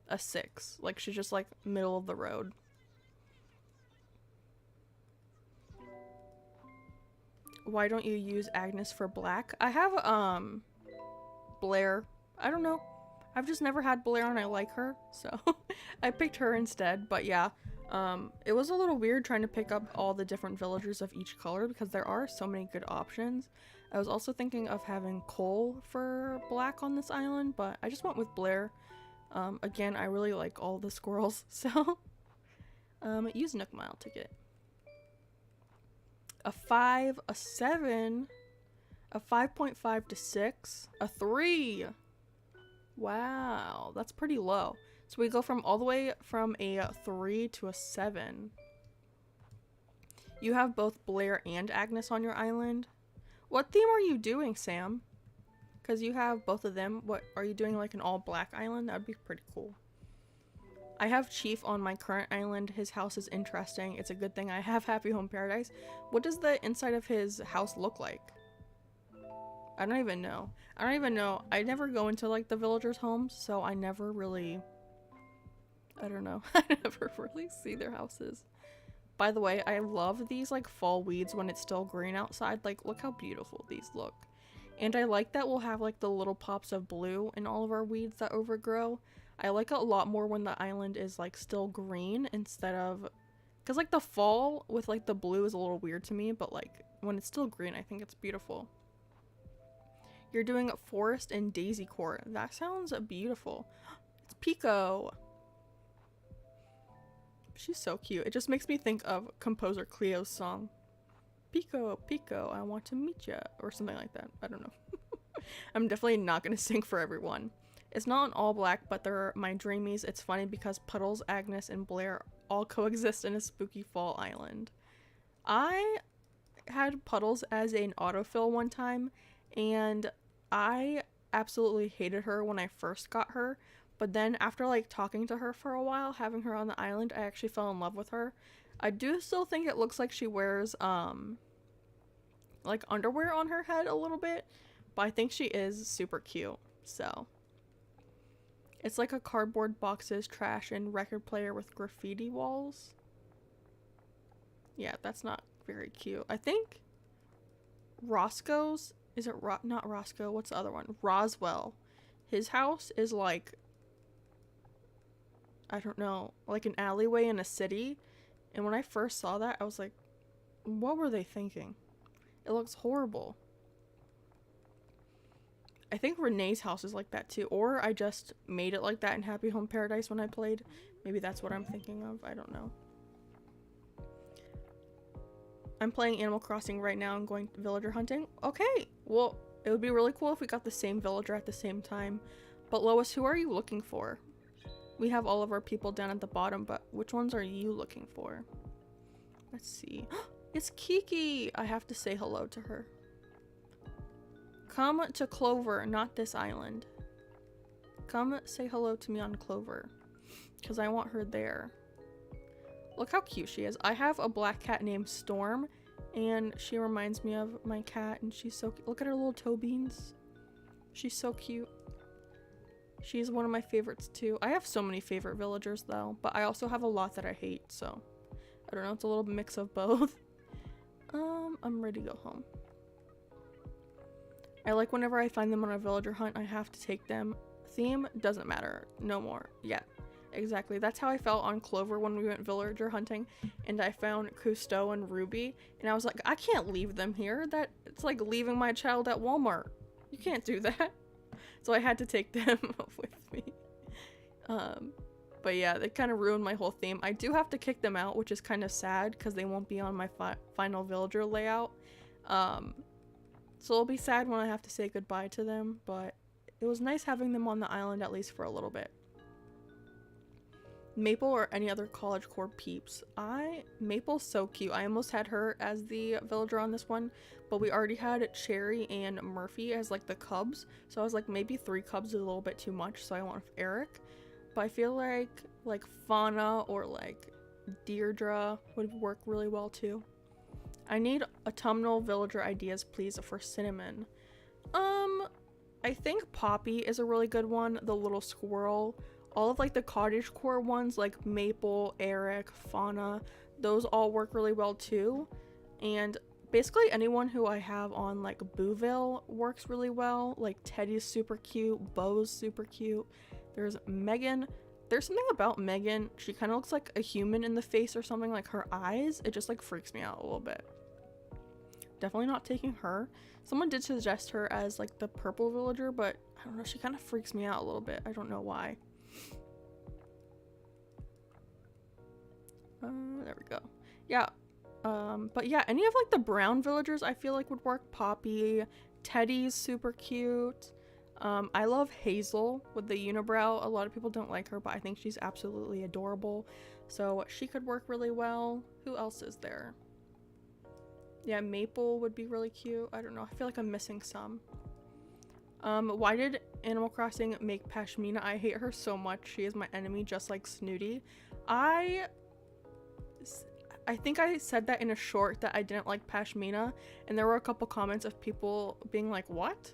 a 6. Like, she's just like middle of the road. Why don't you use Agnes for black? I have Blair. I don't know. I've just never had Blair and I like her, so I picked her instead. But yeah, it was a little weird trying to pick up all the different villagers of each color because there are so many good options. I was also thinking of having Cole for black on this island, but I just went with Blair. Again, I really like all the squirrels, so use Nook Mile ticket. A 5, a 7, a 5.5 to 6, a 3. Wow, that's pretty low. So we go from all the way from a 3 to a 7. You have both Blair and Agnes on your island. What theme are you doing, Sam? Because you have both of them. What are you doing, like an all black island? That would be pretty cool. I have Chief on my current island. His house is interesting. It's a good thing I have Happy Home Paradise. What does the inside of his house look like? I don't even know. I never go into like the villagers' homes, so I never really, I don't know. I never really see their houses. By the way, I love these like fall weeds when it's still green outside. Like, look how beautiful these look. And I like that we'll have like the little pops of blue in all of our weeds that overgrow. I like it a lot more when the island is like still green instead of, because like the fall with like the blue is a little weird to me, but like when it's still green, I think it's beautiful. You're doing forest and daisy core. That sounds beautiful. It's Pico. She's so cute. It just makes me think of composer Cleo's song. Pico, Pico, I want to meet ya, or something like that. I don't know. I'm definitely not gonna sing for everyone. It's not an all black, but they're my dreamies. It's funny because Puddles, Agnes, and Blair all coexist in a spooky fall island. I had Puddles as an autofill one time, and I absolutely hated her when I first got her. But then after like talking to her for a while, having her on the island, I actually fell in love with her. I do still think it looks like she wears like underwear on her head a little bit, but I think she is super cute. So it's like a cardboard boxes, trash, and record player with graffiti walls. Yeah, that's not very cute. I think Roscoe's, is it not Roscoe, what's the other one? Roswell. His house is like, I don't know, like an alleyway in a city. And when I first saw that, I was like, what were they thinking? It looks horrible. I think Renee's house is like that too. Or I just made it like that in Happy Home Paradise when I played. Maybe that's what I'm thinking of. I don't know. I'm playing Animal Crossing right now and going villager hunting. Okay, well, it would be really cool if we got the same villager at the same time. But Lois, who are you looking for? We have all of our people down at the bottom, but which ones are you looking for? Let's see. It's Kiki! I have to say hello to her. Come to Clover, not this island. Come say hello to me on Clover, because I want her there. Look how cute she is. I have a black cat named Storm, and she reminds me of my cat, and she's so cute. Look at her little toe beans. She's so cute. She's one of my favorites too. I have so many favorite villagers though, but I also have a lot that I hate, so I don't know, it's a little mix of both. I'm ready to go home. I like whenever I find them on a villager hunt, I have to take them. Theme doesn't matter, no more. Yeah, exactly. That's how I felt on Clover when we went villager hunting, and I found Cousteau and Ruby, and I was like, I can't leave them here. It's like leaving my child at Walmart. You can't do that. So I had to take them with me. But yeah, they kind of ruined my whole theme. I do have to kick them out, which is kind of sad because they won't be on my final villager layout. So it'll be sad when I have to say goodbye to them, but it was nice having them on the island at least for a little bit. Maple or any other college core peeps. Maple's so cute. I almost had her as the villager on this one, but we already had Cherry and Murphy as like the cubs, so I was like, maybe 3 cubs is a little bit too much, so I went with Eric. But I feel like Fauna or like Deirdre would work really well too. I need autumnal villager ideas please for Cinnamon. I think Poppy is a really good one, the little squirrel. All of like the cottage core ones like Maple, Eric, Fauna, those all work really well too. And basically anyone who I have on like Booville works really well. Like Teddy's super cute, Bo's super cute. There's Megan. There's something about Megan. She kind of looks like a human in the face or something, like her eyes. It just like freaks me out a little bit. Definitely not taking her. Someone did suggest her as like the purple villager, but I don't know, she kind of freaks me out a little bit. I don't know why. There we go. Yeah. But yeah, any of like the brown villagers I feel like would work. Poppy, Teddy's super cute. I love Hazel with the unibrow. A lot of people don't like her, but I think she's absolutely adorable. So she could work really well. Who else is there? Yeah, Maple would be really cute. I don't know. I feel like I'm missing some. Why did Animal Crossing make Pashmina? I hate her so much. She is my enemy, just like Snooty. I think I said that in a short that I didn't like Pashmina, and there were a couple comments of people being like, what?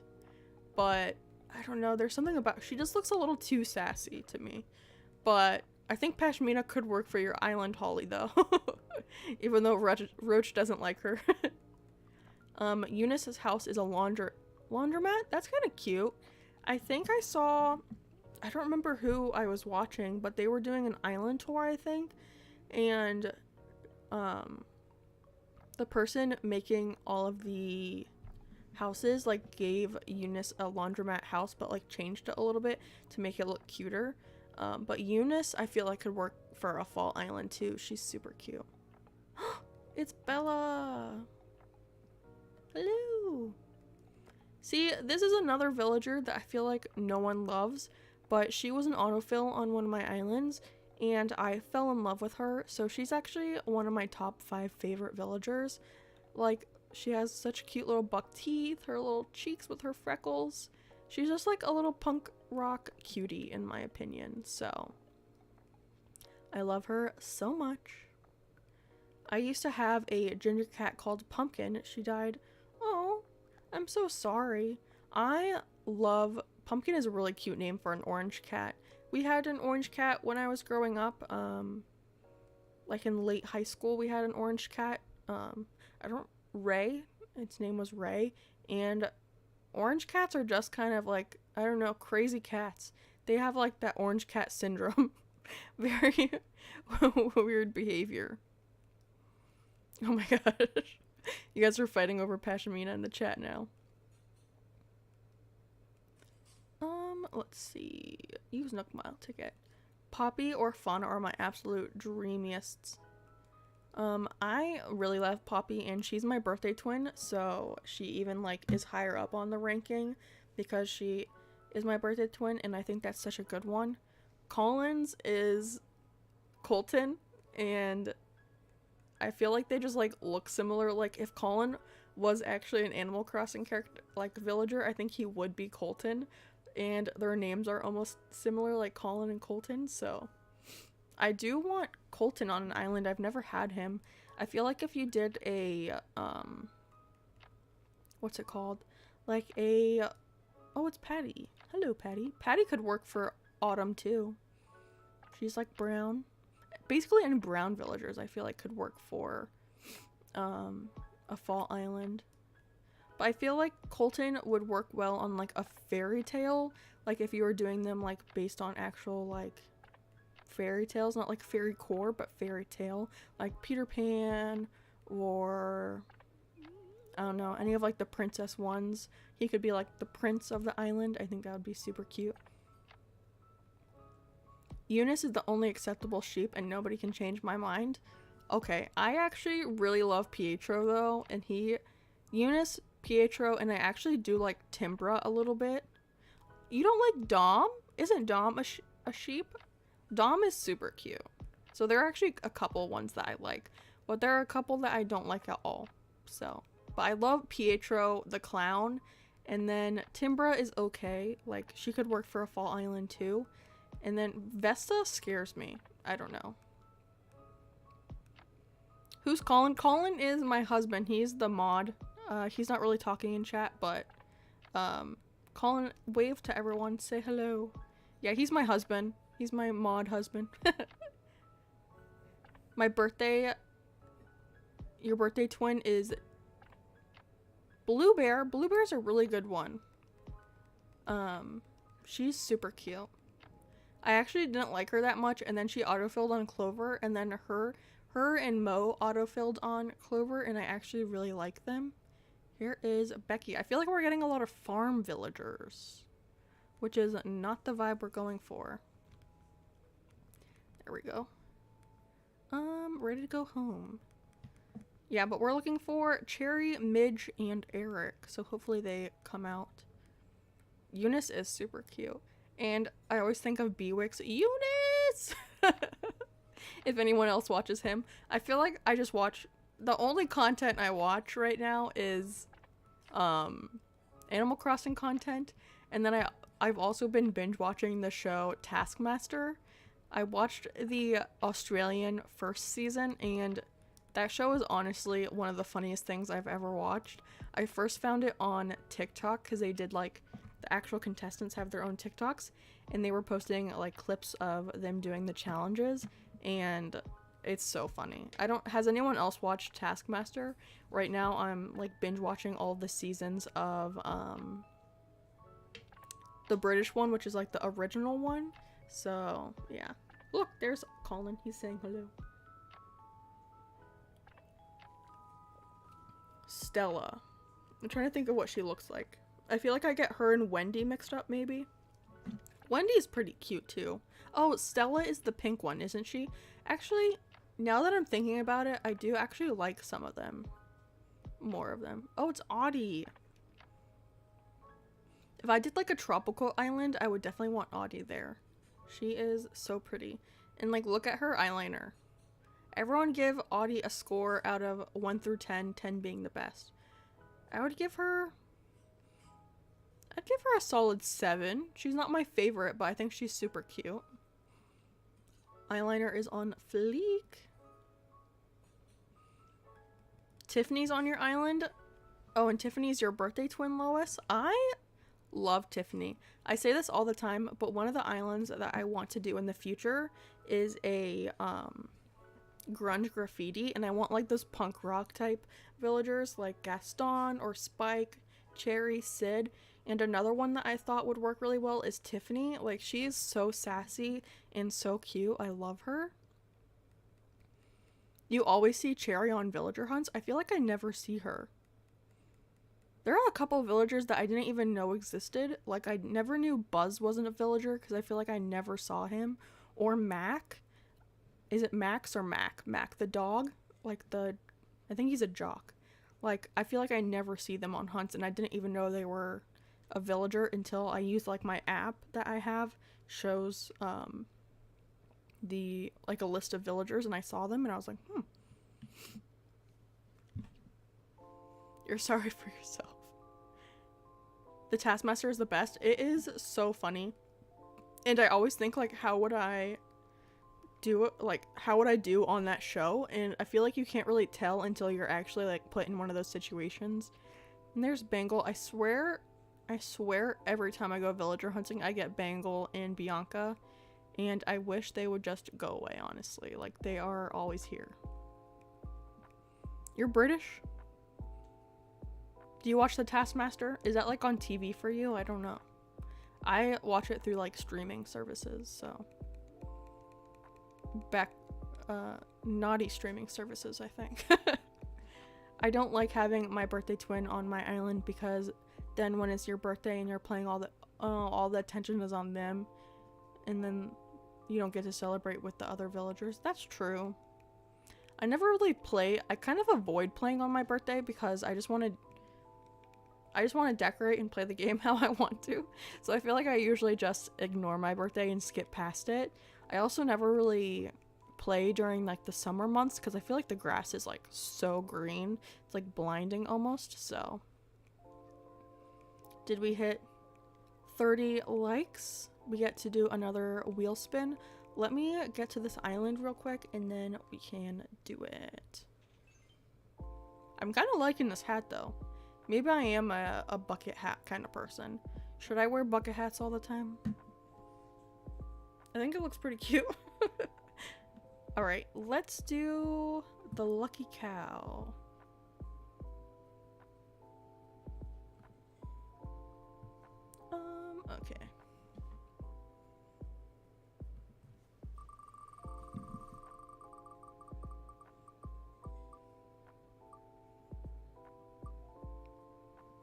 But I don't know, there's something about, she just looks a little too sassy to me. But I think Pashmina could work for your island Holly though. Even though Roach doesn't like her. Eunice's house is a laundromat. That's kind of cute. I think I saw, I don't remember who I was watching, but they were doing an island tour, I think. And the person making all of the houses like gave Eunice a laundromat house, but like changed it a little bit to make it look cuter. But Eunice, I feel like could work for a fall island too. She's super cute. It's Bella. Hello. See, this is another villager that I feel like no one loves, but she was an autofill on one of my islands, and I fell in love with her, so she's actually one of my top 5 favorite villagers. Like, she has such cute little buck teeth, her little cheeks with her freckles. She's just like a little punk rock cutie, in my opinion, so I love her so much. I used to have a ginger cat called Pumpkin. She died. Oh, I'm so sorry. I love... Pumpkin is a really cute name for an orange cat. We had an orange cat when I was growing up. Like in late high school, we had an orange cat. Ray. Its name was Ray. And orange cats are just kind of like, I don't know, crazy cats. They have like that orange cat syndrome. Very weird behavior. Oh my gosh. You guys are fighting over Pashmina in the chat now. Let's see. Use Nook Mile ticket. Poppy or Fauna are my absolute dreamiest. I really love Poppy, and she's my birthday twin, so she even like is higher up on the ranking because she is my birthday twin, and I think that's such a good one. Collins is Colton, and I feel like they just like look similar. Like if Colin was actually an Animal Crossing character, like villager, I think he would be Colton, and their names are almost similar, like Colin and Colton, so I do want Colton on an island. I've never had him. I feel like if you did a what's it called? Like a... Oh, it's Patty. Hello, Patty. Patty could work for Autumn too. She's like brown. Basically any brown villagers I feel like could work for a fall island. But I feel like Colton would work well on like a fairy tale. Like if you were doing them like based on actual like fairy tales, not like fairy core, but fairy tale. Like Peter Pan or I don't know, any of like the princess ones. He could be like the prince of the island. I think that would be super cute. Eunice is the only acceptable sheep and nobody can change my mind. Okay, I actually really love Pietro though, and Eunice, Pietro, and I actually do like Timbra a little bit. You don't like Dom? Isn't Dom a sheep? Dom is super cute. So there are actually a couple ones that I like, but there are a couple that I don't like at all. So, but I love Pietro the clown, and then Timbra is okay. Like she could work for a fall island too. And then Vesta scares me. I don't know. Who's Colin? Colin is my husband. He's the mod. He's not really talking in chat, but Colin, wave to everyone. Say hello. Yeah, he's my husband. He's my mod husband. My birthday... Your birthday twin is Blue Bear. Blue Bear's a really good one. She's super cute. I actually didn't like her that much, and then she autofilled on Clover, and then her and Mo autofilled on Clover, and I actually really like them. Here is Becky. I feel like we're getting a lot of farm villagers, which is not the vibe we're going for. There we go. Ready to go home. Yeah, but we're looking for Cherry, Midge, and Eric, so hopefully they come out. Eunice is super cute. And I always think of Bewix. Eunice! If anyone else watches him. I feel like I just watch... The only content I watch right now is Animal Crossing content. And then I've also been binge watching the show Taskmaster. I watched the Australian first season, and that show is honestly one of the funniest things I've ever watched. I first found it on TikTok because they did like... The actual contestants have their own TikToks, and they were posting like clips of them doing the challenges, and It's so funny. Has anyone else watched Taskmaster? Right now I'm like binge watching all the seasons of the British one, which is like the original one. So yeah. Look, there's Colin. He's saying hello. Stella. I'm trying to think of what she looks like. I feel like I get her and Wendy mixed up, maybe. Wendy's pretty cute, too. Oh, Stella is the pink one, isn't she? Actually, now that I'm thinking about it, I do actually like some of them. More of them. Oh, it's Audie. If I did, like, a tropical island, I would definitely want Audie there. She is so pretty. And, like, look at her eyeliner. Everyone give Audie a score out of 1 through 10, 10 being the best. I'd give her a solid 7. She's not my favorite, but I think she's super cute. Eyeliner is on fleek. Tiffany's on your island. Oh, and Tiffany's your birthday twin, Lois. I love Tiffany. I say this all the time, but one of the islands that I want to do in the future is a grunge graffiti, and I want like those punk rock type villagers like Gaston or Spike, Cherry, Sid. And another one that I thought would work really well is Tiffany. Like, she is so sassy and so cute. I love her. You always see Cherry on villager hunts. I feel like I never see her. There are a couple villagers that I didn't even know existed. Like, I never knew Buzz wasn't a villager because I feel like I never saw him. Or Mac. Is it Max or Mac? Mac, the dog? Like, I think he's a jock. Like, I feel like I never see them on hunts, and I didn't even know they were a villager until I used, like, my app that I have shows, like, a list of villagers, and I saw them, and I was like, You're sorry for yourself. The Taskmaster is the best. It is so funny. And I always think, like, how would I do on that show? And I feel like you can't really tell until you're actually, like, put in one of those situations. And there's Bangle. I swear every time I go villager hunting, I get Bangle and Bianca. And I wish they would just go away, honestly. Like, they are always here. You're British? Do you watch the Taskmaster? Is that, like, on TV for you? I don't know. I watch it through, like, streaming services, so. Naughty streaming services, I think. I don't like having my birthday twin on my island because then when it's your birthday and you're playing, all the attention is on them, and then you don't get to celebrate with the other villagers. That's true. I never really play. I kind of avoid playing on my birthday because I just want to decorate and play the game how I want to. So I feel like I usually just ignore my birthday and skip past it. I also never really play during, like, the summer months because I feel like the grass is, like, so green. It's, like, blinding almost, so. Did we hit 30 likes? We get to do another wheel spin. Let me get to this island real quick and then we can do it. I'm kind of liking this hat though. Maybe I am a bucket hat kind of person. Should I wear bucket hats all the time? I think it looks pretty cute. Alright, let's do the lucky cow. Okay.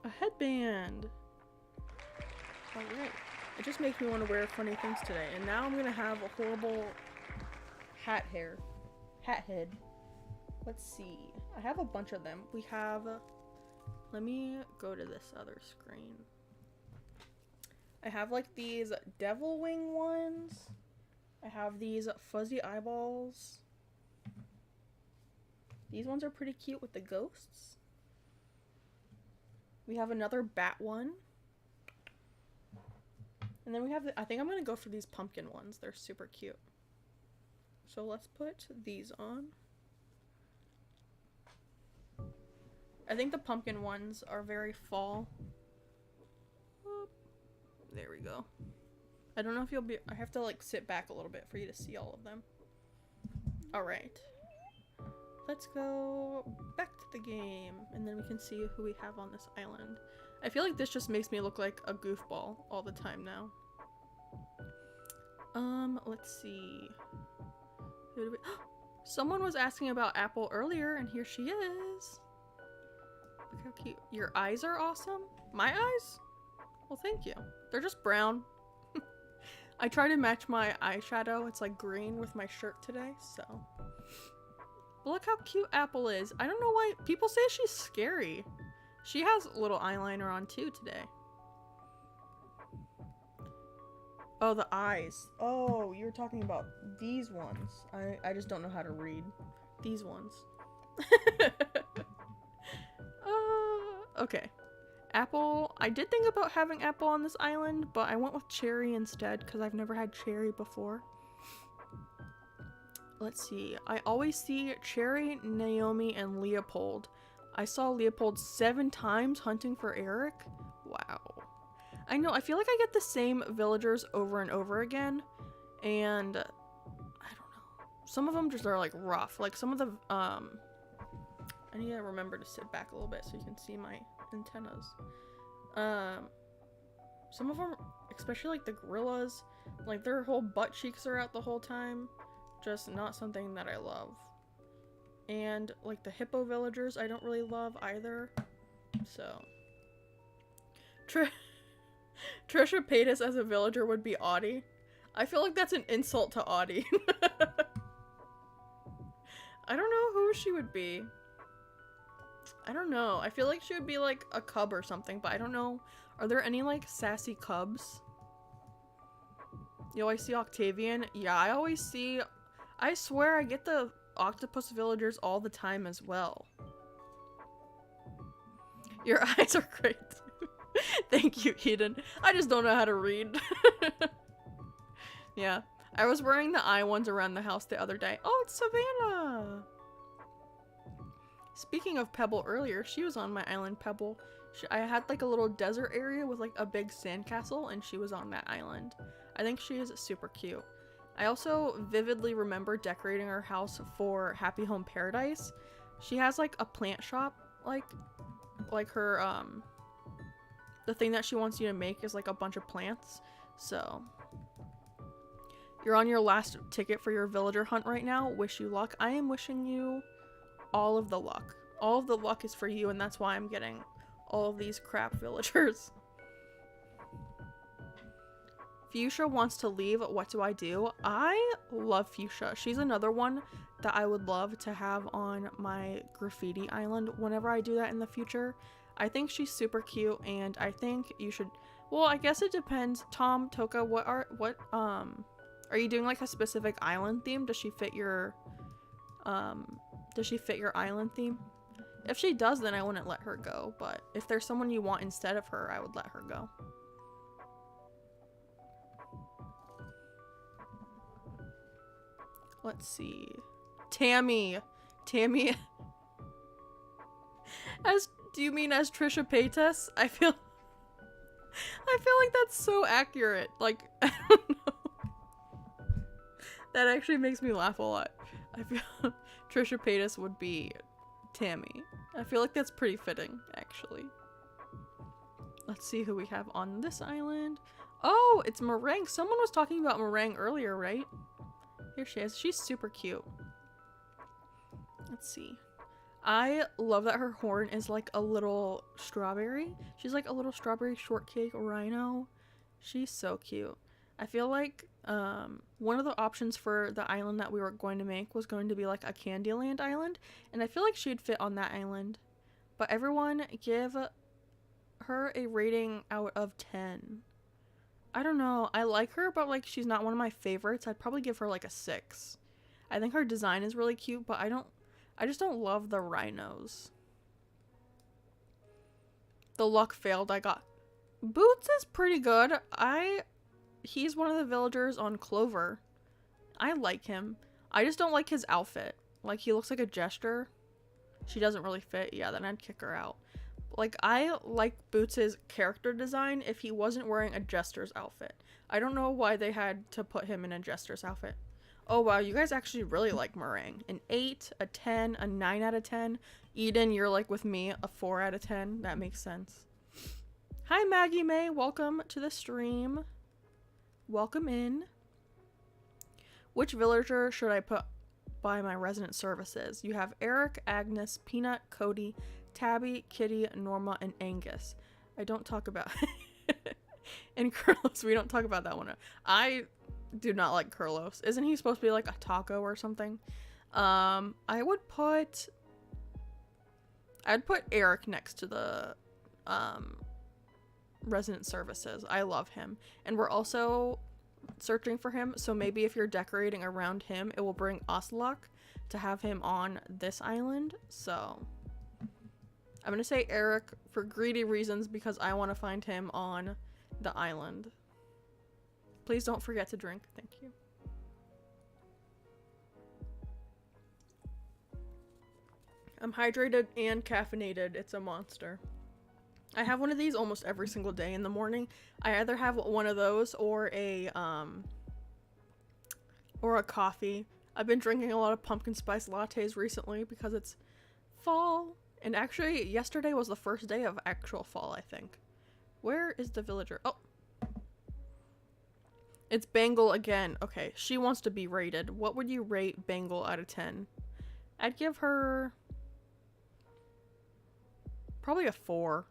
A headband! Alright. It just makes me want to wear funny things today. And now I'm gonna have a horrible hat head. Let's see. I have a bunch of them. We have... Let me go to this other screen. I have, like, these devil wing ones. I have these fuzzy eyeballs. These ones are pretty cute with the ghosts. We have another bat one. And then we have I think I'm gonna go for these pumpkin ones. They're super cute. So let's put these on. I think the pumpkin ones are very fall. There we go. I don't know if you'll be... I have to, like, sit back a little bit for you to see all of them. Alright. let's go back to the game, and then we can see who we have on this island. I feel like this just makes me look like a goofball all the time now. Let's see. Who do we... Someone was asking about Apple earlier, and here she is. Look how cute. Your eyes are awesome. My eyes? Well, thank you. They're just brown. I try to match my eyeshadow. It's like green with my shirt today, so. But look how cute Apple is. I don't know why people say she's scary. She has a little eyeliner on too today. Oh, the eyes. Oh, you were talking about these ones. I just don't know how to read. These ones. Okay. Apple. I did think about having Apple on this island, but I went with Cherry instead because I've never had Cherry before. Let's see. I always see Cherry, Naomi, and Leopold. I saw Leopold 7 times hunting for Eric. Wow. I know, I feel like I get the same villagers over and over again, and I don't know. Some of them just are like rough. Like some of the, I need to remember to sit back a little bit so you can see my antennas. Some of them, especially like the gorillas, like their whole butt cheeks are out the whole time. Just not something that I love. And like the hippo villagers I don't really love either. So Trisha Paytas as a villager would be Audie. I feel like that's an insult to Audie. I don't know who she would be. I don't know. I feel like she would be like a cub or something, but I don't know. Are there any like sassy cubs? You always see Octavian? Yeah, I always see... I swear I get the octopus villagers all the time as well. Your eyes are great. Thank you, Eden. I just don't know how to read. Yeah. I was wearing the eye ones around the house the other day. Oh, it's Savannah! Speaking of Pebble earlier, she was on my island, Pebble. I had like a little desert area with like a big sandcastle, and she was on that island. I think she is super cute. I also vividly remember decorating her house for Happy Home Paradise. She has like a plant shop, like her, the thing that she wants you to make is like a bunch of plants. So, you're on your last ticket for your villager hunt right now. Wish you luck. I am wishing you all of the luck. All of the luck is for you, and that's why I'm getting all of these crap villagers. Fuchsia wants to leave. What do I do? I love Fuchsia. She's another one that I would love to have on my graffiti island whenever I do that in the future. I think she's super cute, and I think you should... Well, I guess it depends. Tom, Toka, are you doing like a specific island theme? Does she fit your island theme? If she does, then I wouldn't let her go, but if there's someone you want instead of her, I would let her go. Let's see. Tammy. Do you mean as Trisha Paytas? I feel like that's so accurate. Like, I don't know. That actually makes me laugh a lot. I feel Trisha Paytas would be Tammy. I feel like that's pretty fitting, actually. Let's see who we have on this island. Oh, it's Meringue. Someone was talking about Meringue earlier, right? Here she is. She's super cute. Let's see. I love that her horn is like a little strawberry. She's like a little strawberry shortcake rhino. She's so cute. I feel like one of the options for the island that we were going to make was going to be like a Candyland island, and I feel like she'd fit on that island. But everyone give her a rating out of 10. I don't know. I like her, but like she's not one of my favorites. I'd probably give her like a 6. I think her design is really cute, but I just don't love the rhinos. The luck failed. I got Boots is pretty good. He's one of the villagers on Clover. I like him. I just don't like his outfit. Like, he looks like a jester. She doesn't really fit. Yeah, then I'd kick her out. Like, I like Boots' character design if he wasn't wearing a jester's outfit. I don't know why they had to put him in a jester's outfit. Oh wow, you guys actually really like meringue. An 8, a 10, a 9 out of 10. Eden, you're like with me, a 4 out of 10. That makes sense. Hi Maggie May, welcome to the stream. Welcome in. Which villager should I put by my resident services? You have Eric, Agnes, Peanut, Cody, Tabby, Kitty, Norma, and Angus. I don't talk about... and Carlos, we don't talk about that one. I do not like Carlos. Isn't he supposed to be like a taco or something? I'd put Eric next to the resident services. I love him. And we're also searching for him, so maybe if you're decorating around him, it will bring us luck to have him on this island. So I'm gonna say Eric for greedy reasons because I want to find him on the island. Please don't forget to drink. Thank you. I'm hydrated and caffeinated. It's a monster. I have one of these almost every single day in the morning. I either have one of those or a coffee. I've been drinking a lot of pumpkin spice lattes recently because it's fall. And actually, yesterday was the first day of actual fall, I think. Where is the villager? Oh. It's Bangle again. Okay, she wants to be rated. What would you rate Bangle out of 10? I'd give her probably a 4.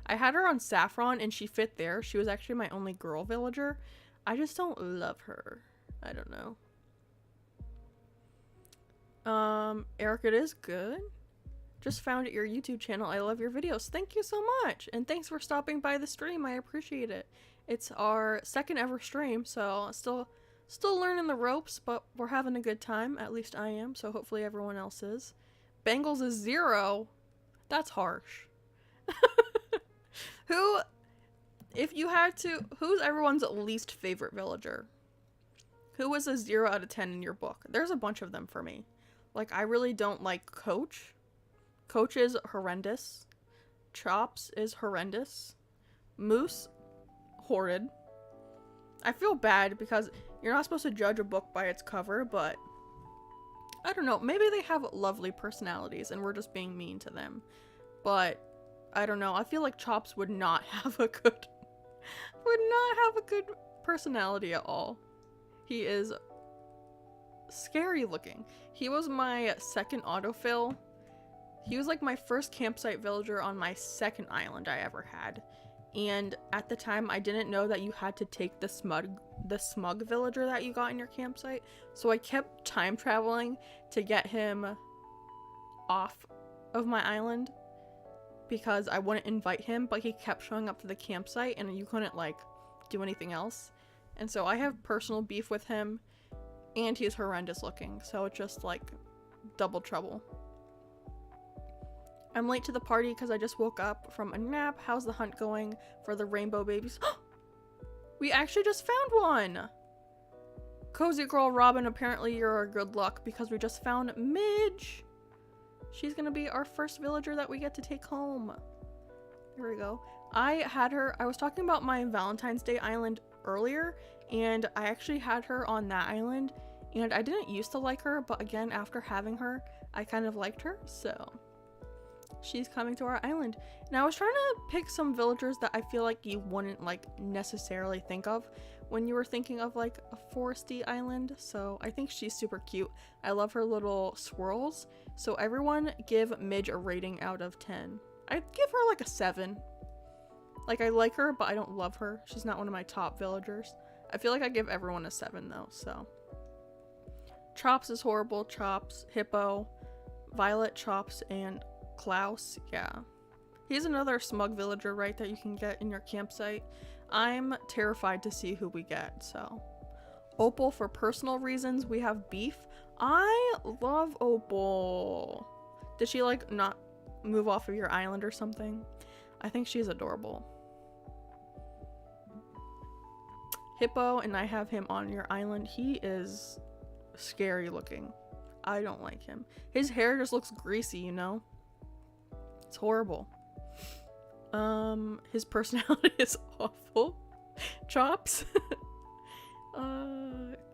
I had her on Saffron and she fit there. She was actually my only girl villager. I just don't love her. I don't know. Eric, it is good. Just found your YouTube channel. I love your videos. Thank you so much. And thanks for stopping by the stream. I appreciate it. It's our second ever stream, so still learning the ropes, but we're having a good time. At least I am, so hopefully everyone else is. Bengals is 0. That's harsh. Who's everyone's least favorite villager? Who was a 0 out of 10 in your book? There's a bunch of them for me. Like, I really don't like Coach. Coach is horrendous. Chops is horrendous. Moose, horrid. I feel bad because you're not supposed to judge a book by its cover, but I don't know. Maybe they have lovely personalities and we're just being mean to them. But I don't know. I feel like Chops would not have a good personality at all. He is scary looking. He was my second autofill. He was like my first campsite villager on my second island I ever had. And at the time I didn't know that you had to take the smug villager that you got in your campsite. So I kept time traveling to get him off of my island because I wouldn't invite him, but he kept showing up to the campsite and you couldn't like do anything else. And so I have personal beef with him and he's horrendous looking. So it's just like double trouble. I'm late to the party because I just woke up from a nap. How's the hunt going for the rainbow babies? We actually just found one! Cozy Girl Robin, apparently you're a good luck because we just found Midge! She's gonna be our first villager that we get to take home. Here we go. I was talking about my Valentine's Day island earlier, and I actually had her on that island, and I didn't used to like her, but again, after having her, I kind of liked her, so she's coming to our island. Now I was trying to pick some villagers that I feel like you wouldn't like necessarily think of when you were thinking of like a foresty island, so I think she's super cute. I love her little swirls, so everyone give Midge a rating out of 10. I'd give her like a 7. Like I like her, but I don't love her. She's not one of my top villagers. I feel like I give everyone a 7 though, so. Chops is horrible. Chops, Hippo, Violet, Chops, and Klaus, yeah. He's another smug villager, right, that you can get in your campsite. I'm terrified to see who we get, so. Opal, for personal reasons, we have Beef. I love Opal. Did she, like, not move off of your island or something? I think she's adorable. Hippo, and I have him on your island. He is scary looking. I don't like him. His hair just looks greasy, you know? It's horrible. His personality is awful. Chops.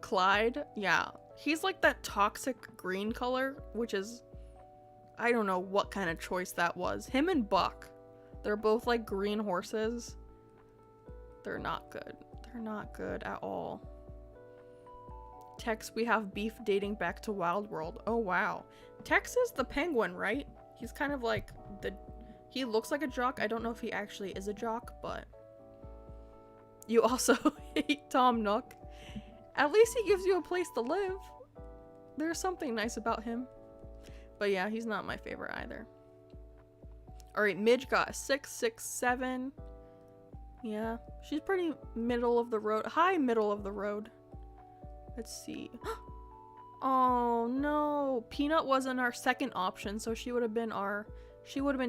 Clyde. Yeah. He's like that toxic green color, which is, I don't know what kind of choice that was. Him and Buck. They're both like green horses. They're not good. They're not good at all. Tex, we have beef dating back to Wild World. Oh wow. Tex is the penguin, right? He's kind of like he looks like a jock. I don't know if he actually is a jock, but you also hate Tom Nook. At least he gives you a place to live. There's something nice about him. But yeah, he's not my favorite either. Alright, Midge got a 667. Yeah, she's pretty middle of the road. High middle of the road. Let's see. Oh no, Peanut wasn't our second option, so she would have been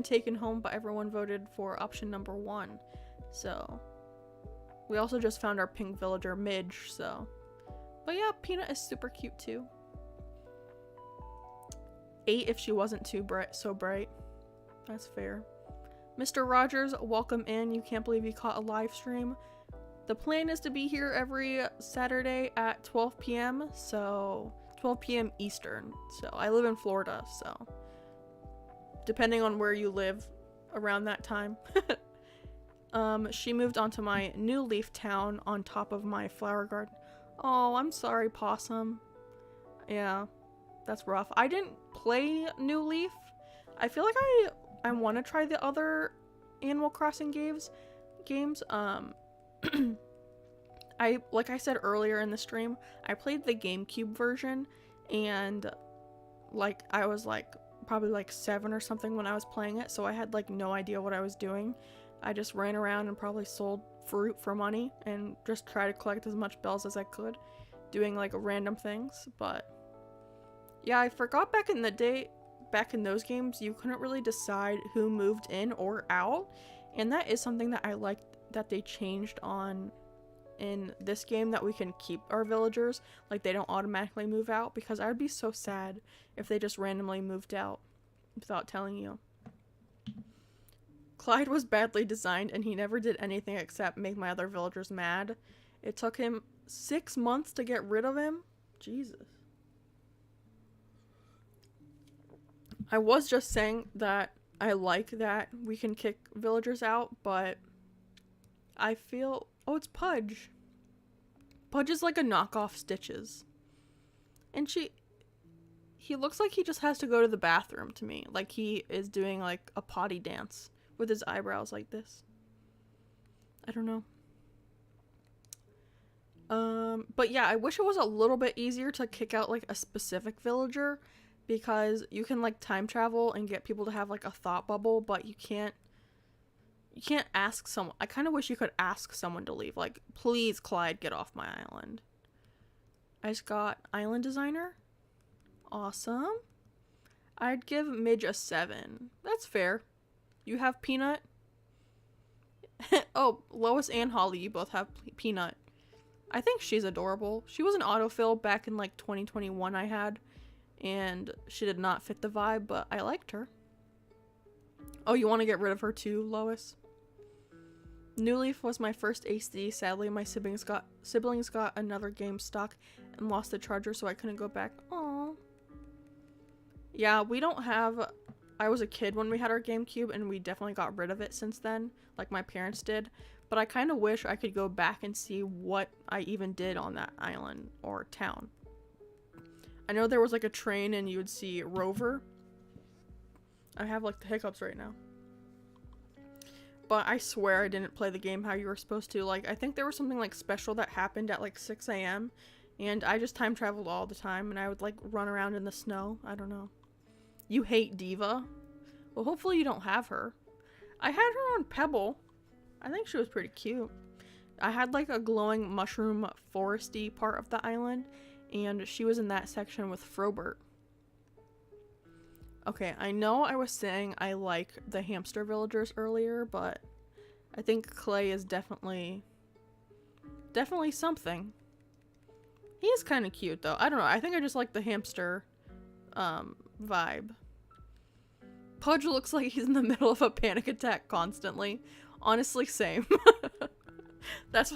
taken home, but everyone voted for option number 1. So we also just found our pink villager Midge, so. But yeah, Peanut is super cute too. 8 if she wasn't too so bright. That's fair. Mr. Rogers, welcome in. You can't believe you caught a live stream. The plan is to be here every Saturday at 12 p.m. So 12 p.m. Eastern. So I live in Florida, so depending on where you live around that time. She moved onto my new leaf town on top of my flower garden. Oh, I'm sorry, Possum. Yeah, that's rough. I didn't play New Leaf. I feel like I want to try the other Animal Crossing games. Like I said earlier in the stream, I played the GameCube version, and like I was like probably like 7 or something when I was playing it, so I had like no idea what I was doing. I just ran around and probably sold fruit for money and just tried to collect as much bells as I could, doing like random things. But yeah, I forgot back in the day, back in those games, you couldn't really decide who moved in or out, and that is something that I liked that they changed on in this game, that we can keep our villagers, like they don't automatically move out, because I would be so sad if they just randomly moved out without telling you. Clyde was badly designed and he never did anything except make my other villagers mad. It took him 6 months to get rid of him. Jesus. I was just saying that I like that we can kick villagers out, but I feel... Oh, it's Pudge. Pudge is like a knockoff Stitches. And he looks like he just has to go to the bathroom to me. Like he is doing like a potty dance with his eyebrows like this. I don't know. But yeah, I wish it was a little bit easier to kick out like a specific villager, because you can like time travel and get people to have like a thought bubble, but you can't ask someone. I kind of wish you could ask someone to leave. Like, please, Clyde, get off my island. I just got island designer. Awesome. I'd give Midge a 7. That's fair. You have Peanut. Oh, Lois and Holly, you both have Peanut. I think she's adorable. She was an autofill back in like 2021 I had, and she did not fit the vibe, but I liked her. Oh, you want to get rid of her too, Lois? New Leaf was my first HD. Sadly, my siblings got another game stock and lost the charger, so I couldn't go back. Aww. Yeah, we don't have... I was a kid when we had our GameCube, and we definitely got rid of it since then, like my parents did. But I kind of wish I could go back and see what I even did on that island or town. I know there was like a train and you would see Rover. I have like the hiccups right now. But I swear I didn't play the game how you were supposed to. Like, I think there was something like special that happened at like 6 a.m. and I just time traveled all the time, and I would like run around in the snow. I don't know. You hate Diva? Well, hopefully you don't have her. I had her on Pebble. I think she was pretty cute. I had like a glowing mushroom foresty part of the island, and she was in that section with Frobert. Okay, I know I was saying I like the hamster villagers earlier, but I think Clay is definitely something. He is kind of cute though. I don't know. I think I just like the hamster vibe. Pudge looks like he's in the middle of a panic attack constantly. Honestly, same. That's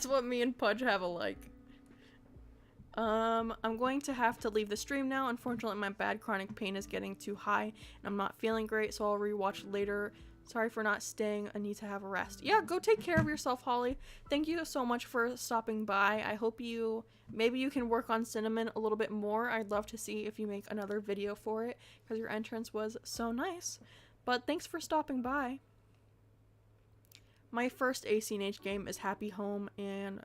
what me and Pudge have alike. I'm going to have to leave the stream now. Unfortunately, my bad chronic pain is getting too high and I'm not feeling great, so I'll rewatch later. Sorry for not staying. I need to have a rest. Yeah, go take care of yourself, Holly. Thank you so much for stopping by. I hope maybe you can work on Cinnamon a little bit more. I'd love to see if you make another video for it because your entrance was so nice. But thanks for stopping by. My first ACNH game is Happy Home and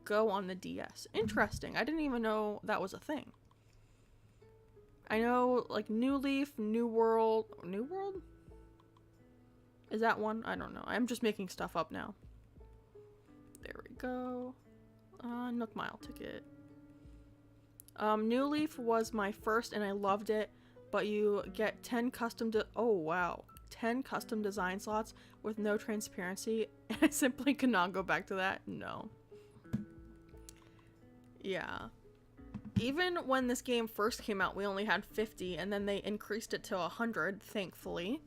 Go on the DS. Interesting. I didn't even know that was a thing. I know like New Leaf, New World? Is that one? I don't know. I'm just making stuff up now. There we go. Nook Mile ticket. New Leaf was my first and I loved it, but you get 10 custom 10 custom design slots with no transparency, and I simply cannot go back to that. No. Yeah. Even when this game first came out, we only had 50, and then they increased it to 100, thankfully,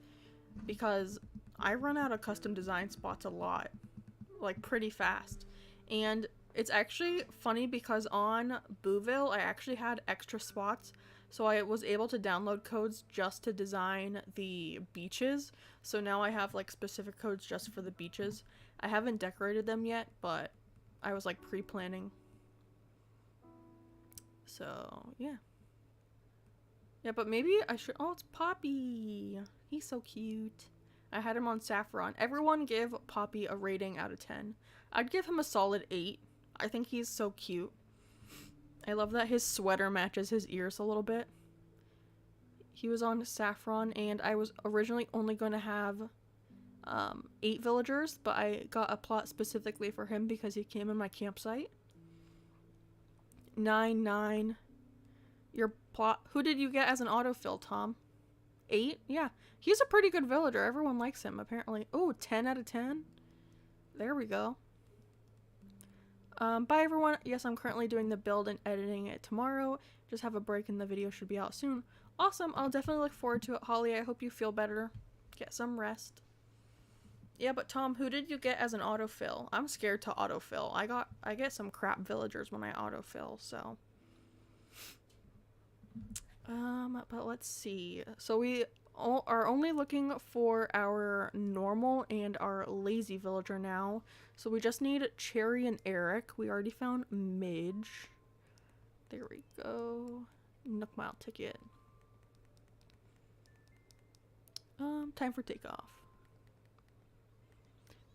because I run out of custom design spots a lot, like pretty fast. And it's actually funny because on Booville, I actually had extra spots, so I was able to download codes just to design the beaches. So now I have like specific codes just for the beaches. I haven't decorated them yet, but I was like pre-planning. So yeah. Yeah, but maybe I should. Oh, it's Poppy. He's so cute. I had him on Saffron. Everyone give Poppy a rating out of 10. I'd give him a solid 8. I think he's so cute. I love that his sweater matches his ears a little bit. He was on Saffron, and I was originally only going to have 8 villagers, but I got a plot specifically for him because he came in my campsite. 9. Your plot. Who did you get as an autofill, Tom? 8? Yeah. He's a pretty good villager. Everyone likes him, apparently. Oh, 10 out of 10? There we go. Bye, everyone. Yes, I'm currently doing the build and editing it tomorrow. Just have a break and the video should be out soon. Awesome. I'll definitely look forward to it, Holly. I hope you feel better. Get some rest. Yeah, but Tom, who did you get as an autofill? I'm scared to autofill. I get some crap villagers when I autofill, so. But let's see. So we are only looking for our normal and our lazy villager now. So we just need Cherry and Eric. We already found Midge. There we go. Nook Mile ticket. Time for takeoff.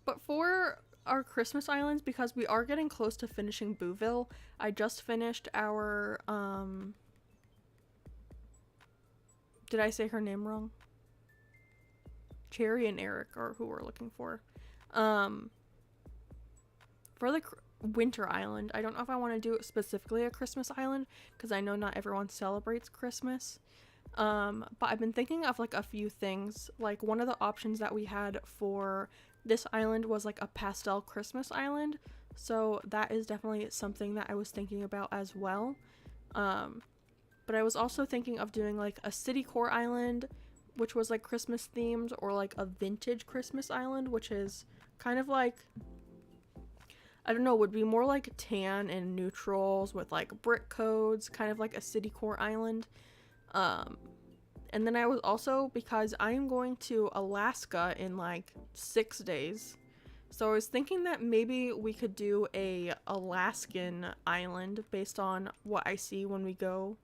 But for our Christmas islands, because we are getting close to finishing Booville, I just finished our, did I say her name wrong? Cherry and Eric are who we're looking for. For the winter island, I don't know if I want to do specifically a Christmas island, because I know not everyone celebrates Christmas. But I've been thinking of like a few things. Like one of the options that we had for this island was like a pastel Christmas island. So that is definitely something that I was thinking about as well. But I was also thinking of doing like a city core island, which was like Christmas themed, or like a vintage Christmas island, which is kind of like, I don't know, would be more like tan and neutrals with like brick codes, kind of like a city core island. And then I was also, because I am going to Alaska in like 6 days, so I was thinking that maybe we could do a Alaskan island based on what I see when we go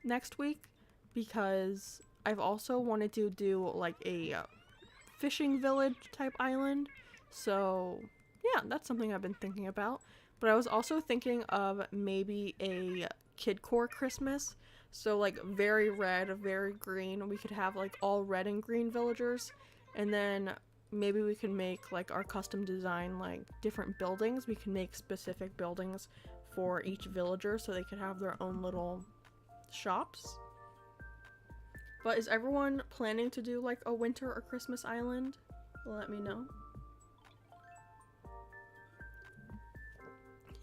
next week, because I've also wanted to do like a fishing village type island. So yeah, that's something I've been thinking about. But I was also thinking of maybe a kid core Christmas. So like very red, very green. We could have like all red and green villagers, and then maybe we could make like our custom design like different buildings. We can make specific buildings for each villager so they could have their own little shops. But is everyone planning to do like a winter or Christmas island? Let me know.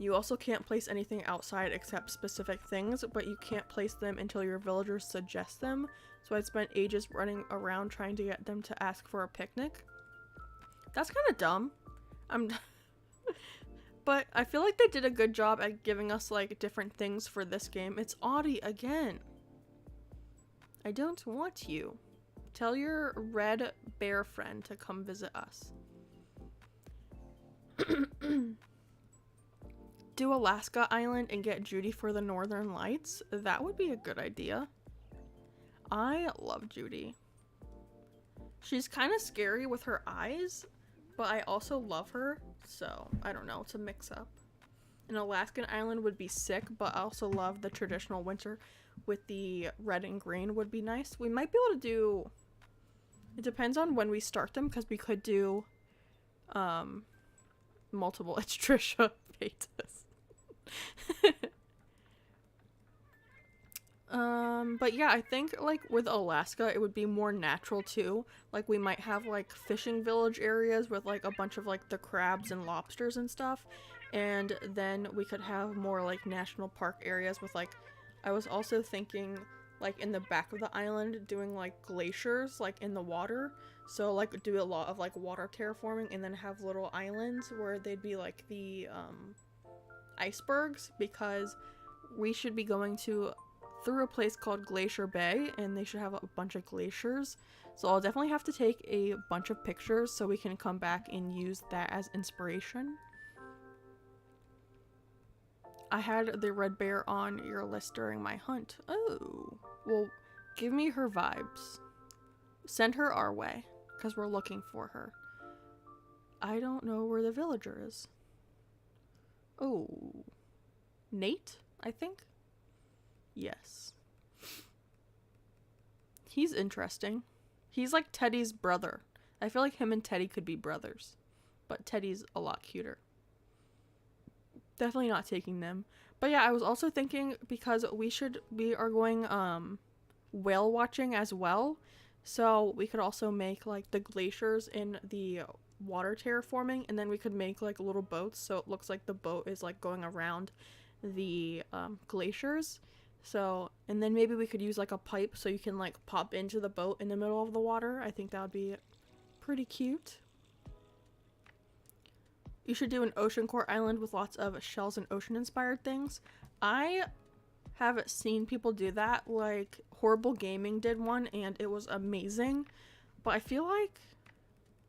You also can't place anything outside except specific things, but you can't place them until your villagers suggest them. So I spent ages running around trying to get them to ask for a picnic. That's kind of dumb. But I feel like they did a good job at giving us like different things for this game. It's Audie again. I don't want you. Tell your red bear friend to come visit us. Do Alaska Island and get Judy for the Northern Lights. That would be a good idea. I love Judy. She's kind of scary with her eyes, but I also love her. So, I don't know. It's a mix-up. An Alaskan island would be sick, but I also love the traditional winter with the red and green would be nice. We might be able to do... It depends on when we start them, because we could do multiple. It's Trisha Paytas. But yeah, I think like with Alaska it would be more natural too. Like we might have like fishing village areas with like a bunch of like the crabs and lobsters and stuff, and then we could have more like national park areas with like, I was also thinking like in the back of the island doing like glaciers like in the water, so like do a lot of like water terraforming and then have little islands where they'd be like the icebergs, because we should be going through a place called Glacier Bay and they should have a bunch of glaciers, so I'll definitely have to take a bunch of pictures so we can come back and use that as inspiration. I had the red bear on your list during my hunt. Oh, well, give me her vibes. Send her our way, because we're looking for her. I don't know where the villager is. Oh, Nate, I think? Yes. He's interesting. He's like Teddy's brother. I feel like him and Teddy could be brothers, but Teddy's a lot cuter. Definitely not taking them. But yeah, I was also thinking, because we are going whale watching as well, so we could also make like the glaciers in the water terraforming, and then we could make like little boats so it looks like the boat is like going around the glaciers. So, and then maybe we could use like a pipe so you can like pop into the boat in the middle of the water. I think that would be pretty cute. You should do an ocean core island with lots of shells and ocean inspired things. I have seen people do that, like Horrible Gaming did one and it was amazing, but I feel like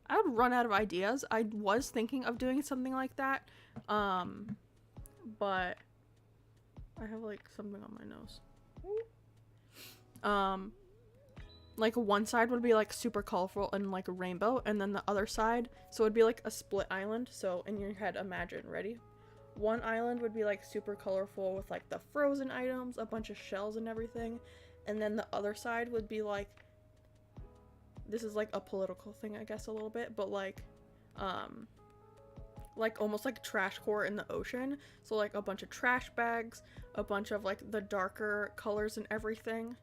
I would run out of ideas. I was thinking of doing something like that, but I have like something on my nose. Like one side would be like super colorful and like a rainbow, and then the other side, so it would be like a split island. So in your head, imagine, ready? One island would be like super colorful with like the frozen items, a bunch of shells and everything, and then the other side would be like, this is like a political thing I guess a little bit, but like almost like trash core in the ocean. So like a bunch of trash bags, a bunch of like the darker colors and everything.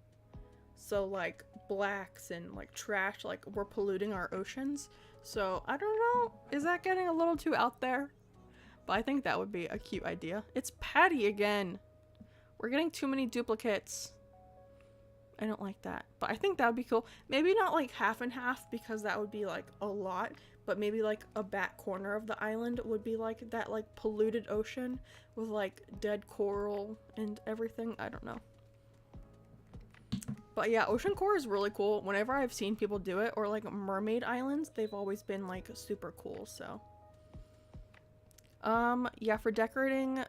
So like blacks and like trash, like we're polluting our oceans. So I don't know, is that getting a little too out there? But I think that would be a cute idea. It's Patty again. We're getting too many duplicates. I don't like that, but I think that would be cool. Maybe not like half and half, because that would be like a lot, but maybe like a back corner of the island would be like that like polluted ocean with like dead coral and everything. I don't know. But yeah, ocean core is really cool. Whenever I've seen people do it, or like mermaid islands, they've always been like super cool. So yeah, for decorating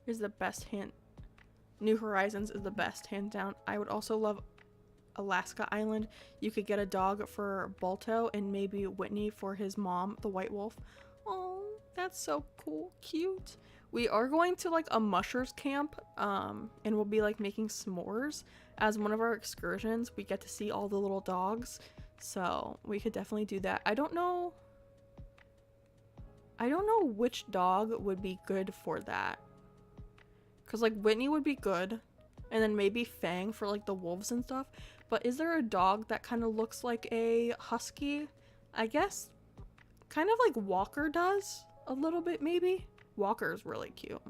is the best hint. New Horizons is the best, hands down. I would also love Alaska Island. You could get a dog for Balto and maybe Whitney for his mom, the white wolf. Oh, that's so cool. Cute. We are going to like a mushers camp, and we'll be like making s'mores as one of our excursions. We get to see all the little dogs, so we could definitely do that. I don't know which dog would be good for that. Because, like, Whitney would be good. And then maybe Fang for, like, the wolves and stuff. But is there a dog that kind of looks like a husky? I guess kind of like Walker does. A little bit, maybe. Walker's really cute.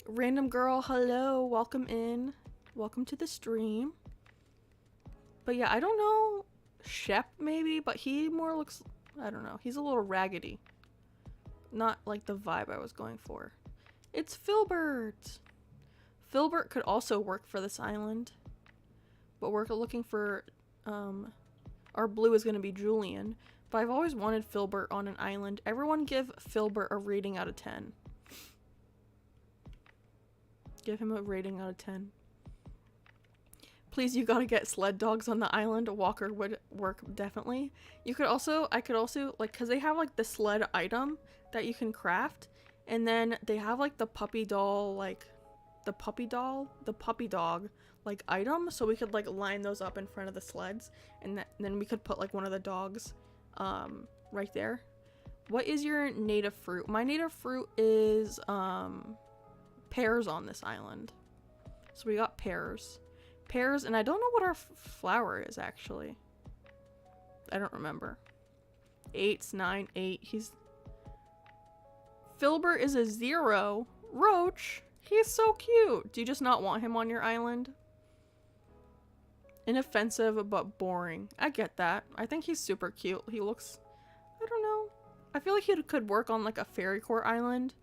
Random girl, hello. Welcome in. Welcome to the stream. But yeah, I don't know. Shep, maybe. But he more looks... I don't know. He's a little raggedy. not like the vibe I was going for. It's Filbert! Filbert could also work for this island. But we're looking for, our blue is going to be Julian. But I've always wanted Filbert on an island. Everyone give Filbert a rating out of 10. Give him a rating out of 10. Please, you gotta get sled dogs on the island. A walker would work definitely. I could also, like, cause they have like the sled item that you can craft. And then they have like the puppy doll, like, the puppy dog, like, item. So we could like line those up in front of the sleds. And then we could put like one of the dogs, right there. What is your native fruit? My native fruit is, pears on this island. So we got pears. Pears, and I don't know what our flower is, actually. I don't remember. 8, 9, 8. Filbert is a 0. Roach, he's so cute. Do you just not want him on your island? Inoffensive, but boring. I get that. I think he's super cute. He looks, I don't know. I feel like he could work on like a fairy court island.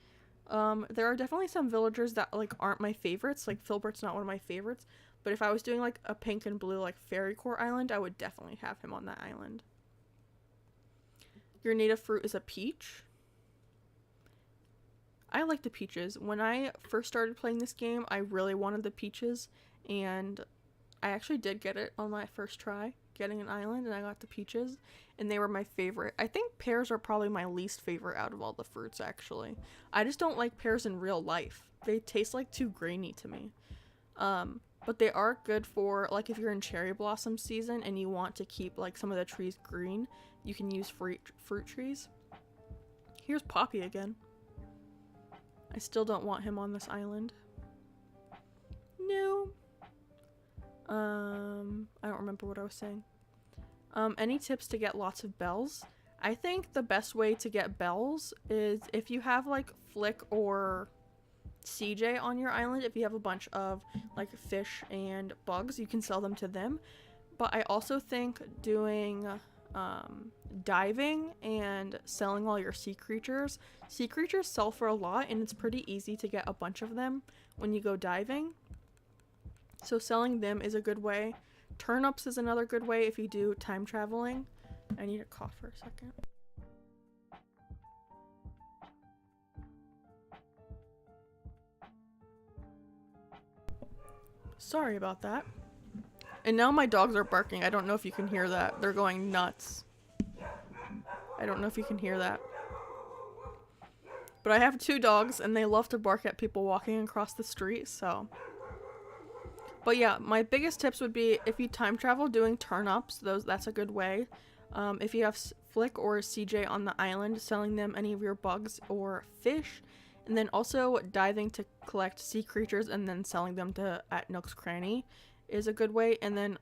There are definitely some villagers that like aren't my favorites. Like Filbert's not one of my favorites. But if I was doing like a pink and blue like fairy court island, I would definitely have him on that island. Your native fruit is a peach. I like the peaches. When I first started playing this game, I really wanted the peaches, and I actually did get it on my first try, getting an island, and I got the peaches, and they were my favorite. I think pears are probably my least favorite out of all the fruits, actually. I just don't like pears in real life. They taste like too grainy to me. But they are good for, like, if you're in cherry blossom season and you want to keep, like, some of the trees green, you can use fruit trees. Here's Poppy again. I still don't want him on this island. No. I don't remember what I was saying. Any tips to get lots of bells? I think the best way to get bells is if you have, like, Flick or CJ on your island. If you have a bunch of like fish and bugs, you can sell them to them. But I also think doing diving and selling all your sea creatures sell for a lot, and it's pretty easy to get a bunch of them when you go diving, so selling them is a good way. Turnips is another good way if you do time traveling. I need to cough for a second. Sorry about that. And now my dogs are barking. I don't know if you can hear that. They're going nuts. I don't know if you can hear that. But I have 2 dogs and they love to bark at people walking across the street, so. But yeah, my biggest tips would be if you time travel, doing turnips, that's a good way. If you have Flick or CJ on the island, selling them any of your bugs or fish. And then also diving to collect sea creatures and then selling them at Nooks Cranny is a good way. And then,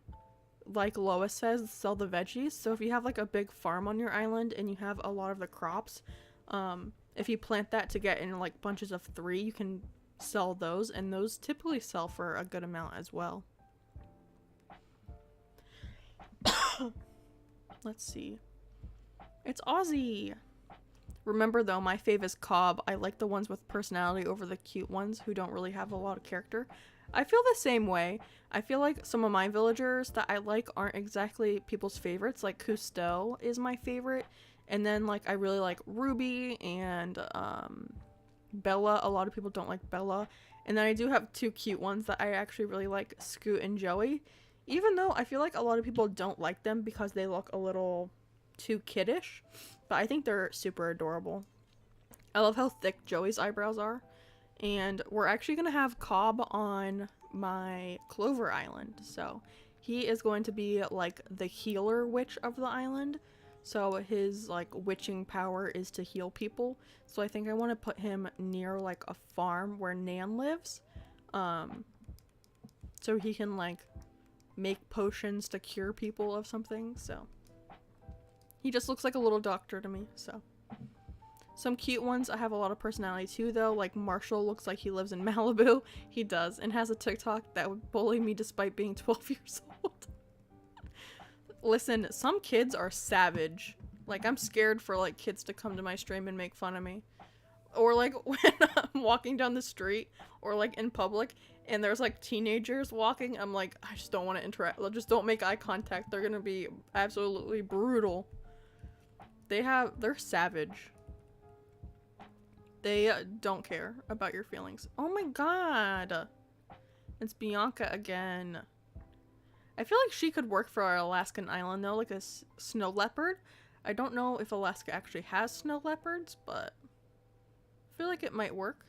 like Lois says, sell the veggies. So if you have like a big farm on your island and you have a lot of the crops, if you plant that to get in like bunches of 3, you can sell those, and those typically sell for a good amount as well. Let's see. It's Aussie! Remember though, my fave is Cobb. I like the ones with personality over the cute ones who don't really have a lot of character. I feel the same way. I feel like some of my villagers that I like aren't exactly people's favorites. Like Cousteau is my favorite. And then like I really like Ruby and Bella. A lot of people don't like Bella. And then I do have 2 cute ones that I actually really like, Scoot and Joey. Even though I feel like a lot of people don't like them because they look a little too kiddish. But I think they're super adorable. I love how thick Joey's eyebrows are. And we're actually going to have Cobb on my Clover Island. So he is going to be like the healer witch of the island. So his like witching power is to heal people. So I think I want to put him near like a farm where Nan lives. So he can like make potions to cure people of something. So he just looks like a little doctor to me, so. Some cute ones. I have a lot of personality too, though. Like Marshall looks like he lives in Malibu. He does, and has a TikTok that would bully me despite being 12 years old. Listen, some kids are savage. Like, I'm scared for, like, kids to come to my stream and make fun of me. Or like when I'm walking down the street or like in public and there's like teenagers walking, I'm like, I just don't want to interact. Just don't make eye contact. They're gonna be absolutely brutal. They're savage. They don't care about your feelings. Oh my god. It's Bianca again. I feel like she could work for our Alaskan island though, like a snow leopard. I don't know if Alaska actually has snow leopards, but I feel like it might work.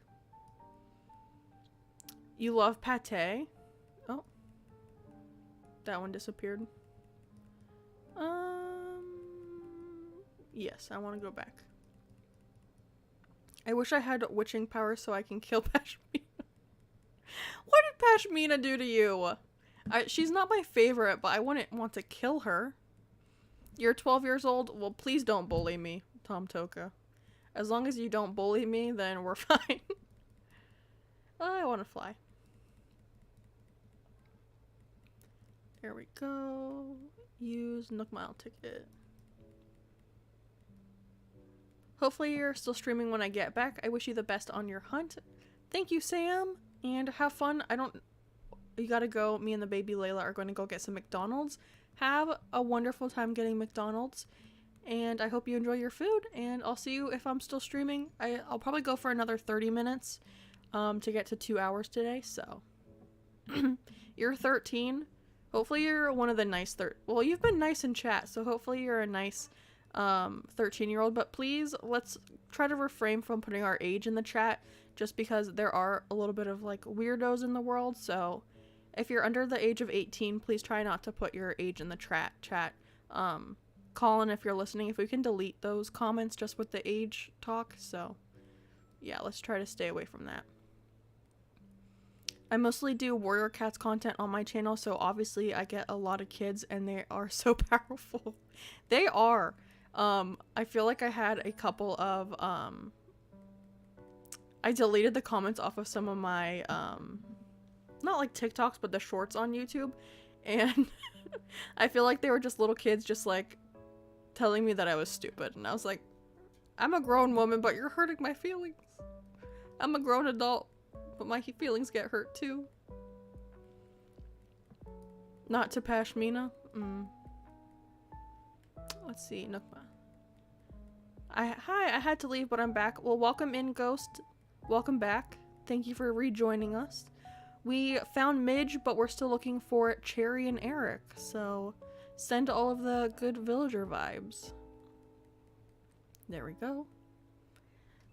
You love pate? Oh. That one disappeared. Yes, I want to go back. I wish I had witching powers so I can kill Pashmina. What did Pashmina do to you? She's not my favorite, but I wouldn't want to kill her. You're 12 years old? Well, please don't bully me, Tom Toka. As long as you don't bully me, then we're fine. I want to fly. There we go. Use Nook Mile ticket. Hopefully you're still streaming when I get back. I wish you the best on your hunt. Thank you, Sam. And have fun. You gotta go. Me and the baby Layla are going to go get some McDonald's. Have a wonderful time getting McDonald's. And I hope you enjoy your food. And I'll see you if I'm still streaming. I'll probably go for another 30 minutes to get to 2 hours today. So you're 13. Hopefully you're one of the nice well, you've been nice in chat. So hopefully you're a nice 13-year-old. But please, let's try to refrain from putting our age in the chat. Just because there are a little bit of like weirdos in the world. So if you're under the age of 18, please try not to put your age in the chat. Colin, if you're listening, if we can delete those comments just with the age talk. So yeah, let's try to stay away from that. I mostly do Warrior Cats content on my channel, so obviously I get a lot of kids and they are so powerful. They are. I feel like I had a couple of I deleted the comments off of some of my not like TikToks, but the shorts on YouTube, and I feel like they were just little kids just like telling me that I was stupid, and I was like, I'm a grown woman, but you're hurting my feelings. I'm a grown adult, but my feelings get hurt too. Not to Pashmina. Let's see, Nookma. Hi, I had to leave, but I'm back. Well, welcome in, Ghost. Welcome back. Thank you for rejoining us. We found Midge, but we're still looking for Cherry and Eric, so send all of the good villager vibes. There we go.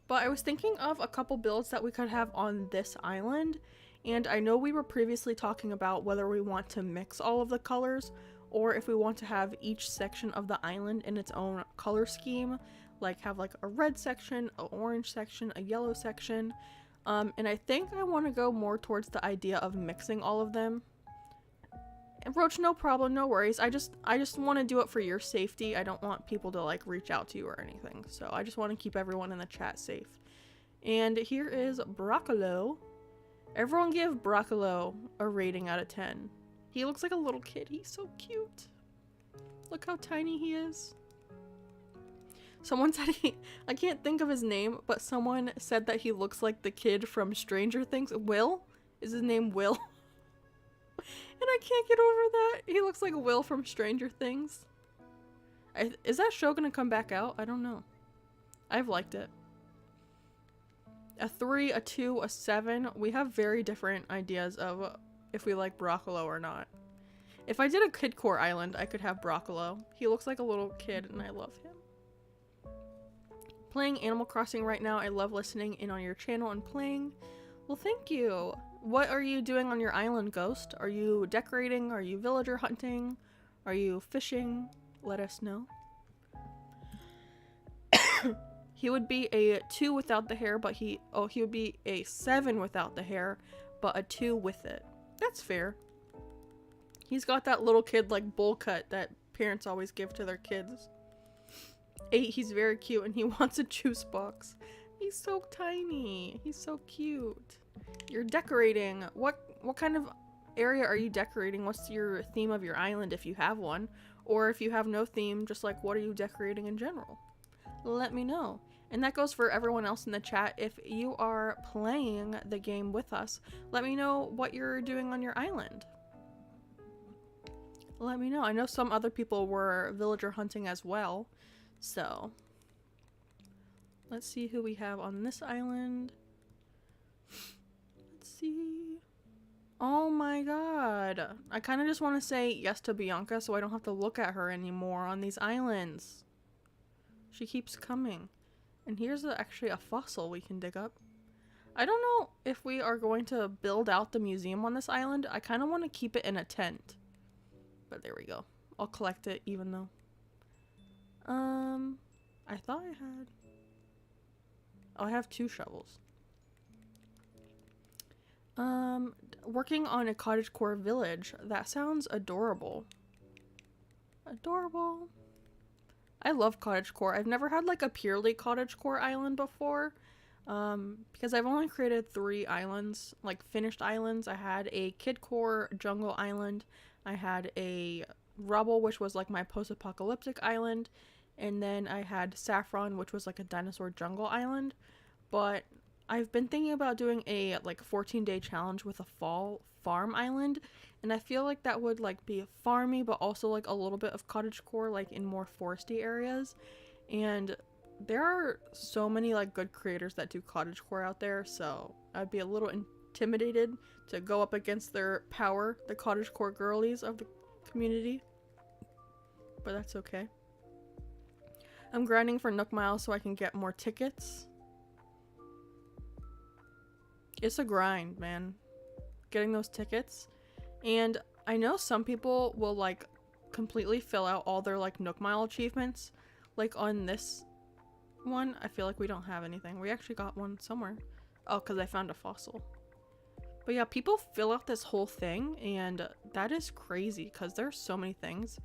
But I was thinking of a couple builds that we could have on this island, and I know we were previously talking about whether we want to mix all of the colors or if we want to have each section of the island in its own color scheme, like have like a red section, an orange section, a yellow section. And I think I want to go more towards the idea of mixing all of them. And Roach, no problem, no worries. I just want to do it for your safety. I don't want people to like reach out to you or anything. So I just want to keep everyone in the chat safe. And here is Broccolo. Everyone give Broccolo a rating out of 10. He looks like a little kid. He's so cute. Look how tiny he is. Someone said I can't think of his name, but someone said that he looks like the kid from Stranger Things. Will? Is his name Will? And I can't get over that. He looks like Will from Stranger Things. Is that show gonna come back out? I don't know. I've liked it. A 3, a 2, a 7. We have very different ideas of if we like Broccolo or not. If I did a kidcore island, I could have Broccolo. He looks like a little kid and I love him. Playing Animal Crossing right now. I love listening in on your channel and playing. Well, thank you. What are you doing on your island, Ghost? Are you decorating? Are you villager hunting? Are you fishing? Let us know. He would be a 2 without the hair, but he would be a 7 without the hair, but a 2 with it. That's fair. He's got that little kid like bowl cut that parents always give to their kids. 8, he's very cute and he wants a juice box. He's so tiny. He's so cute. You're decorating. What kind of area are you decorating? What's your theme of your island if you have one? Or if you have no theme, just like what are you decorating in general? Let me know. And that goes for everyone else in the chat. If you are playing the game with us, let me know what you're doing on your island. Let me know. I know some other people were villager hunting as well. So, let's see who we have on this island. Let's see. Oh my god. I kind of just want to say yes to Bianca so I don't have to look at her anymore on these islands. She keeps coming. And here's actually a fossil we can dig up. I don't know if we are going to build out the museum on this island. I kind of want to keep it in a tent. But there we go. I'll collect it even though. I thought I had... Oh, I have 2 shovels. Working on a cottagecore village. That sounds adorable. Adorable. I love cottagecore. I've never had like a purely cottagecore island before. Because I've only created 3 islands, like finished islands. I had a kidcore jungle island. I had a rubble, which was like my post-apocalyptic island. And then I had saffron, which was like a dinosaur jungle island. But I've been thinking about doing a like 14-day challenge with a fall farm island, and I feel like that would like be farmy but also like a little bit of cottagecore like in more foresty areas. And there are so many like good creators that do cottagecore out there, so I'd be a little intimidated to go up against their power, the cottagecore girlies of the community. But that's okay. I'm grinding for Nook Miles so I can get more tickets. It's a grind, man, getting those tickets. And I know some people will like completely fill out all their like Nook Mile achievements. Like on this one, I feel like we don't have anything. We actually got one somewhere. Oh, because I found a fossil. But yeah, people fill out this whole thing, and that is crazy because there's so many things.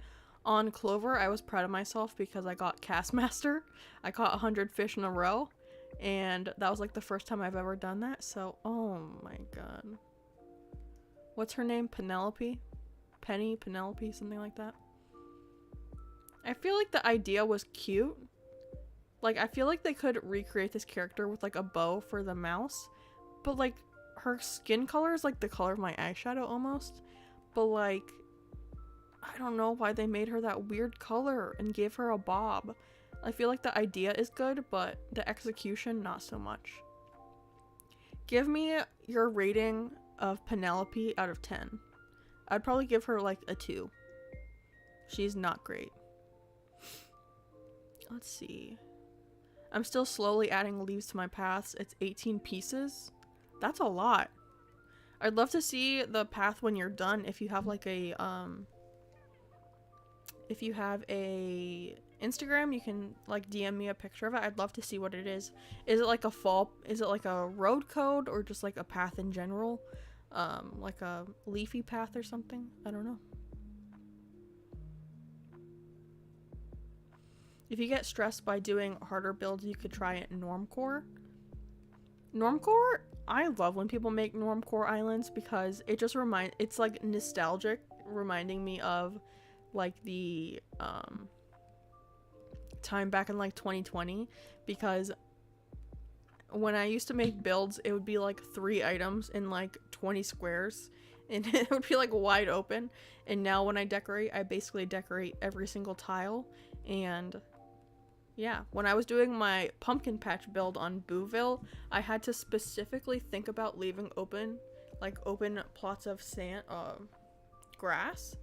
On Clover, I was proud of myself because I got Cast Master. I caught 100 fish in a row. And that was like the first time I've ever done that. So, oh my god. What's her name? Penelope? Penny? Penelope? Something like that. I feel like the idea was cute. Like, I feel like they could recreate this character with like a bow for the mouse. But like, her skin color is like the color of my eyeshadow almost. But like, I don't know why they made her that weird color and gave her a bob. I feel like the idea is good, but the execution, not so much. Give me your rating of Penelope out of 10. I'd probably give her like a 2. She's not great. Let's see. I'm still slowly adding leaves to my paths. It's 18 pieces. That's a lot. I'd love to see the path when you're done. If you have like a, if you have a Instagram, you can like DM me a picture of it. I'd love to see what it is. Is it like a fall? Is it like a road code or just like a path in general? Like a leafy path or something? I don't know. If you get stressed by doing harder builds, you could try it in Normcore. Normcore, I love when people make Normcore islands because it just it's like nostalgic, reminding me of like the time back in like 2020, because when I used to make builds, it would be like 3 items in like 20 squares and it would be like wide open. And now when I decorate, I basically decorate every single tile. And yeah, when I was doing my pumpkin patch build on Booville, I had to specifically think about leaving open plots of sand, grass,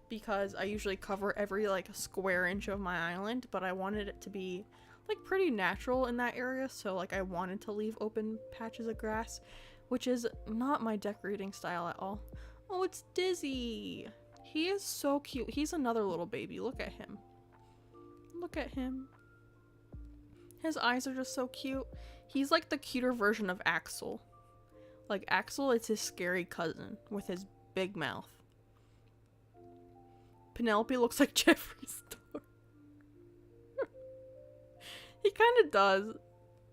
because I usually cover every like square inch of my island, but I wanted it to be like pretty natural in that area, so like I wanted to leave open patches of grass, which is not my decorating style at all. Oh, it's Dizzy. He is so cute. He's another little baby. Look at him. Look at him. His eyes are just so cute. He's like the cuter version of Axel. Like Axel is his scary cousin with his big mouth. Penelope looks like Jeffree Star. He kind of does.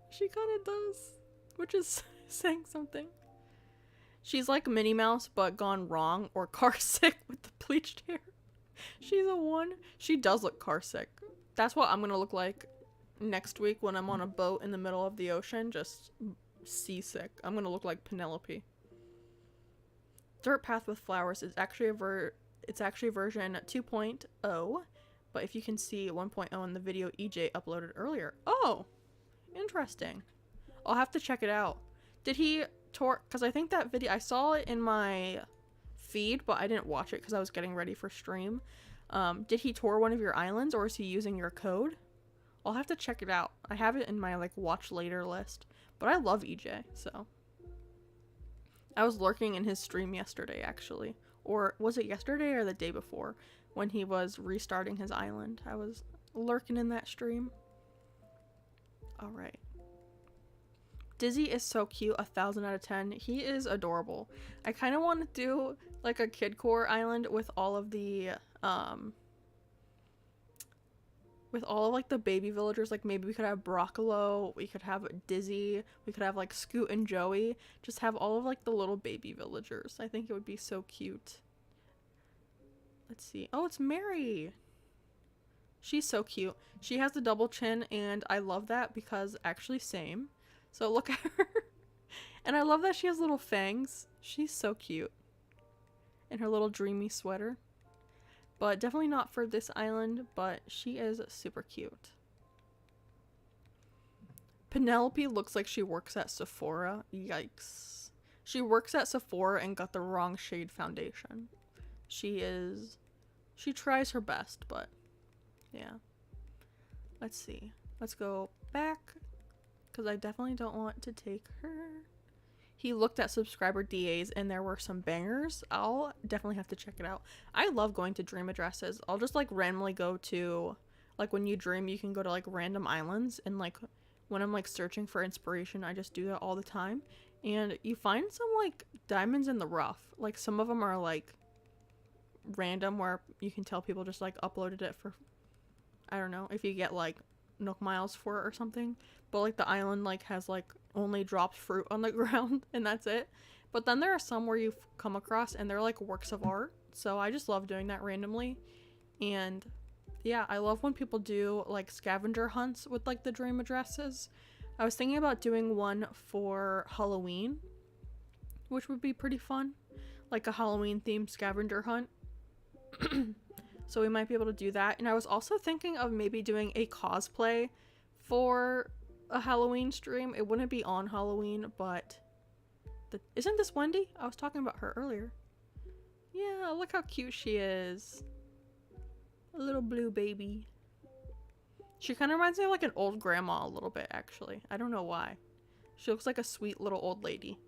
She kind of does. Which is saying something. She's like Minnie Mouse, but gone wrong, or car sick with the bleached hair. She's a 1. She does look car sick. That's what I'm gonna look like next week when I'm on a boat in the middle of the ocean, just seasick. I'm gonna look like Penelope. Dirt Path with Flowers is actually it's actually version 2.0, but if you can see 1.0 in the video EJ uploaded earlier. Oh, interesting. I'll have to check it out. Did he tour? Because I think that video, I saw it in my feed, but I didn't watch it because I was getting ready for stream. Did he tour one of your islands, or is he using your code? I'll have to check it out. I have it in my like watch later list, but I love EJ, so. I was lurking in his stream yesterday, actually. Or was it yesterday or the day before when he was restarting his island? I was lurking in that stream. Alright. Dizzy is so cute, 1,000 out of 10. He is adorable. I kind of want to do like a kid core island with all of the like the baby villagers. Like maybe we could have Broccolo, we could have Dizzy, we could have like Scoot and Joey. Just have all of like the little baby villagers. I think it would be so cute. Let's see. Oh, it's Mary. She's so cute. She has the double chin and I love that because actually same. So look at her. And I love that she has little fangs. She's so cute. In her little dreamy sweater. But definitely not for this island, but she is super cute. Penelope looks like she works at Sephora. Yikes. She works at Sephora and got the wrong shade foundation. She tries her best, but yeah. Let's see. Let's go back, because I definitely don't want to take her. He looked at subscriber DAs and there were some bangers. I'll definitely have to check it out. I love going to dream addresses. I'll just like randomly go to, like when you dream, you can go to like random islands, and like when I'm like searching for inspiration, I just do that all the time. And you find some like diamonds in the rough. Like some of them are like random where you can tell people just like uploaded it for, I don't know, if you get like Nook miles for it or something. But like the island like has like only dropped fruit on the ground and that's it. But then there are some where you've come across and they're like works of art. So I just love doing that randomly. And yeah, I love when people do like scavenger hunts with like the dream addresses. I was thinking about doing one for Halloween, which would be pretty fun. Like a Halloween themed scavenger hunt. So we might be able to do that. And I was also thinking of maybe doing a cosplay for a Halloween stream. It wouldn't be on Halloween, but isn't this Wendy? I was talking about her earlier. Yeah, look how cute she is. A little blue baby. She kind of reminds me of like an old grandma a little bit, actually. I don't know why. She looks like a sweet little old lady.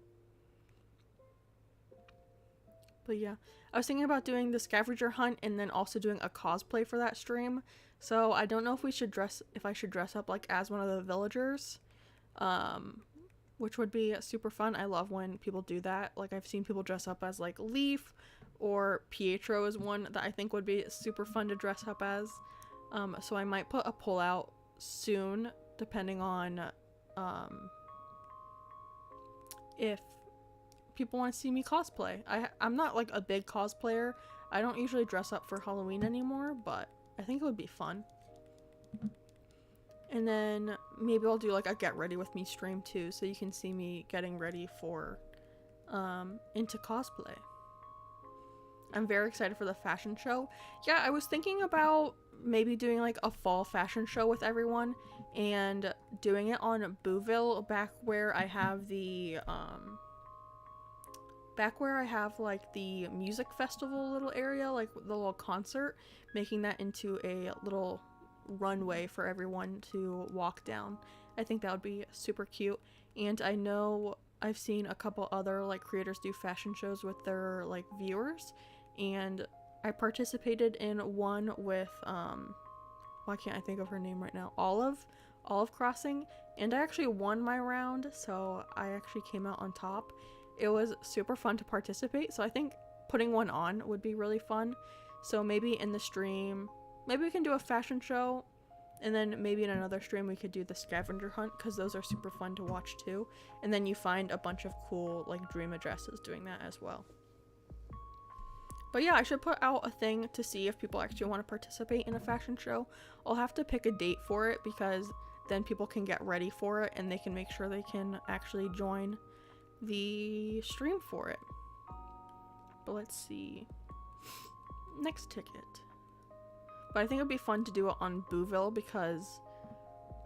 But yeah, I was thinking about doing the scavenger hunt and then also doing a cosplay for that stream. So I don't know if I should dress up like as one of the villagers, which would be super fun. I love when people do that. Like I've seen people dress up as like Leaf, or Pietro is one that I think would be super fun to dress up as. So I might put a poll out soon, depending on if people want to see me cosplay. I'm not like a big cosplayer. I don't usually dress up for Halloween anymore, but I think it would be fun. And then maybe I'll do like a get ready with me stream too, so you can see me getting ready for into cosplay. I'm very excited for the fashion show. Yeah, I was thinking about maybe doing like a fall fashion show with everyone and doing it on Booville, back where I have the like the music festival little area, like the little concert, making that into a little runway for everyone to walk down. I think that would be super cute. And I know I've seen a couple other like creators do fashion shows with their like viewers, and I participated in one with why can't I think of her name right now? Kuu.Crossing, and I actually won my round, so I actually came out on top. It was super fun to participate, so I think putting one on would be really fun. So maybe in the stream, maybe we can do a fashion show, and then maybe in another stream we could do the scavenger hunt, because those are super fun to watch too. And then you find a bunch of cool like dream addresses doing that as well. But yeah, I should put out a thing to see if people actually want to participate in a fashion show. I'll have to pick a date for it, because then people can get ready for it and they can make sure they can actually join the stream for it. But let's see. Next ticket. But I think it'd be fun to do it on Booville because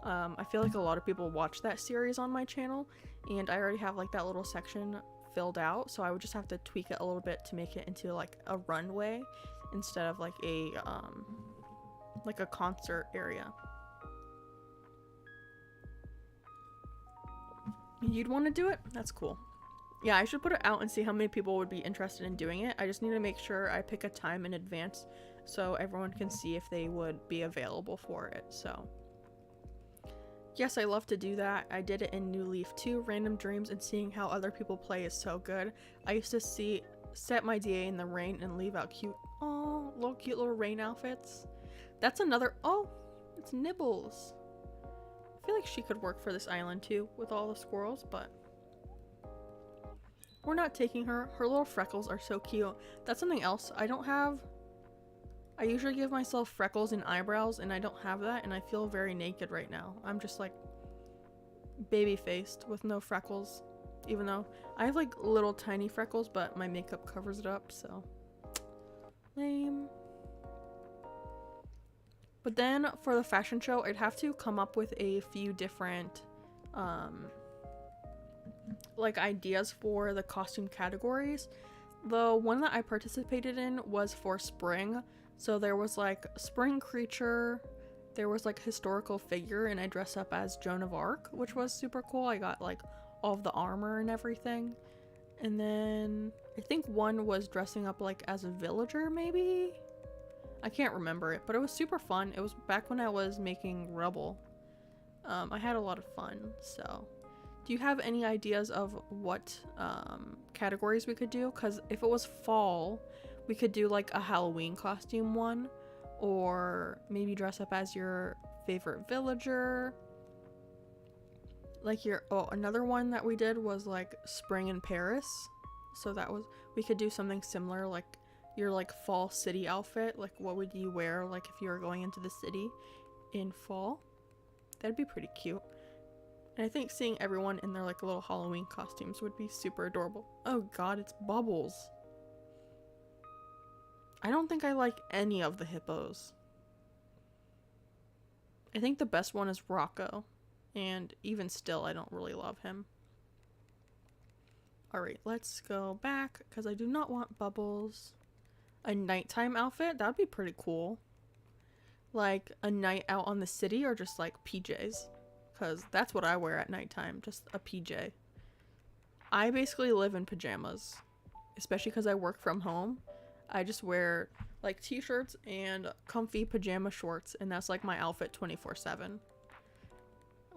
I feel like a lot of people watch that series on my channel, and I already have like that little section filled out, so I would just have to tweak it a little bit to make it into like a runway instead of like a concert area. You'd want to do it? That's cool. Yeah, I should put it out and see how many people would be interested in doing it. I just need to make sure I pick a time in advance so everyone can see if they would be available for it. So yes, I love to do that. I did it in New Leaf too. Random Dreams and seeing how other people play is so good. I used to set my DA in the rain and leave out cute little rain outfits. That's another, oh, it's Nibbles. I feel like she could work for this island too with all the squirrels, but we're not taking her. Her little freckles are so cute. That's something else I don't have. I usually give myself freckles and eyebrows, and I don't have that, and I feel very naked right now. I'm just like baby-faced with no freckles, even though I have like little tiny freckles, but my makeup covers it up, so lame. But then for the fashion show, I'd have to come up with a few different like ideas for the costume categories. The one that I participated in was for spring. So there was like spring creature, there was like historical figure, and I dressed up as Joan of Arc, which was super cool. I got like all of the armor and everything. And then I think one was dressing up like as a villager, maybe? I can't remember it, but it was super fun. It was back when I was making Rebel. I had a lot of fun, so. Do you have any ideas of what categories we could do? Because if it was fall, we could do like a Halloween costume one, or maybe dress up as your favorite villager. Like another one that we did was like spring in Paris. So that was, we could do something similar, like your like fall city outfit. Like what would you wear like if you were going into the city in fall? That'd be pretty cute. And I think seeing everyone in their like little Halloween costumes would be super adorable. Oh god, it's Bubbles. I don't think I like any of the hippos. I think the best one is Rocco. And even still, I don't really love him. Alright, let's go back, because I do not want Bubbles. A nighttime outfit? That would be pretty cool. Like a night out on the city, or just like PJs. Because that's what I wear at nighttime, just a PJ. I basically live in pajamas. Especially because I work from home. I just wear like t-shirts and comfy pajama shorts, and that's like my outfit 24/7.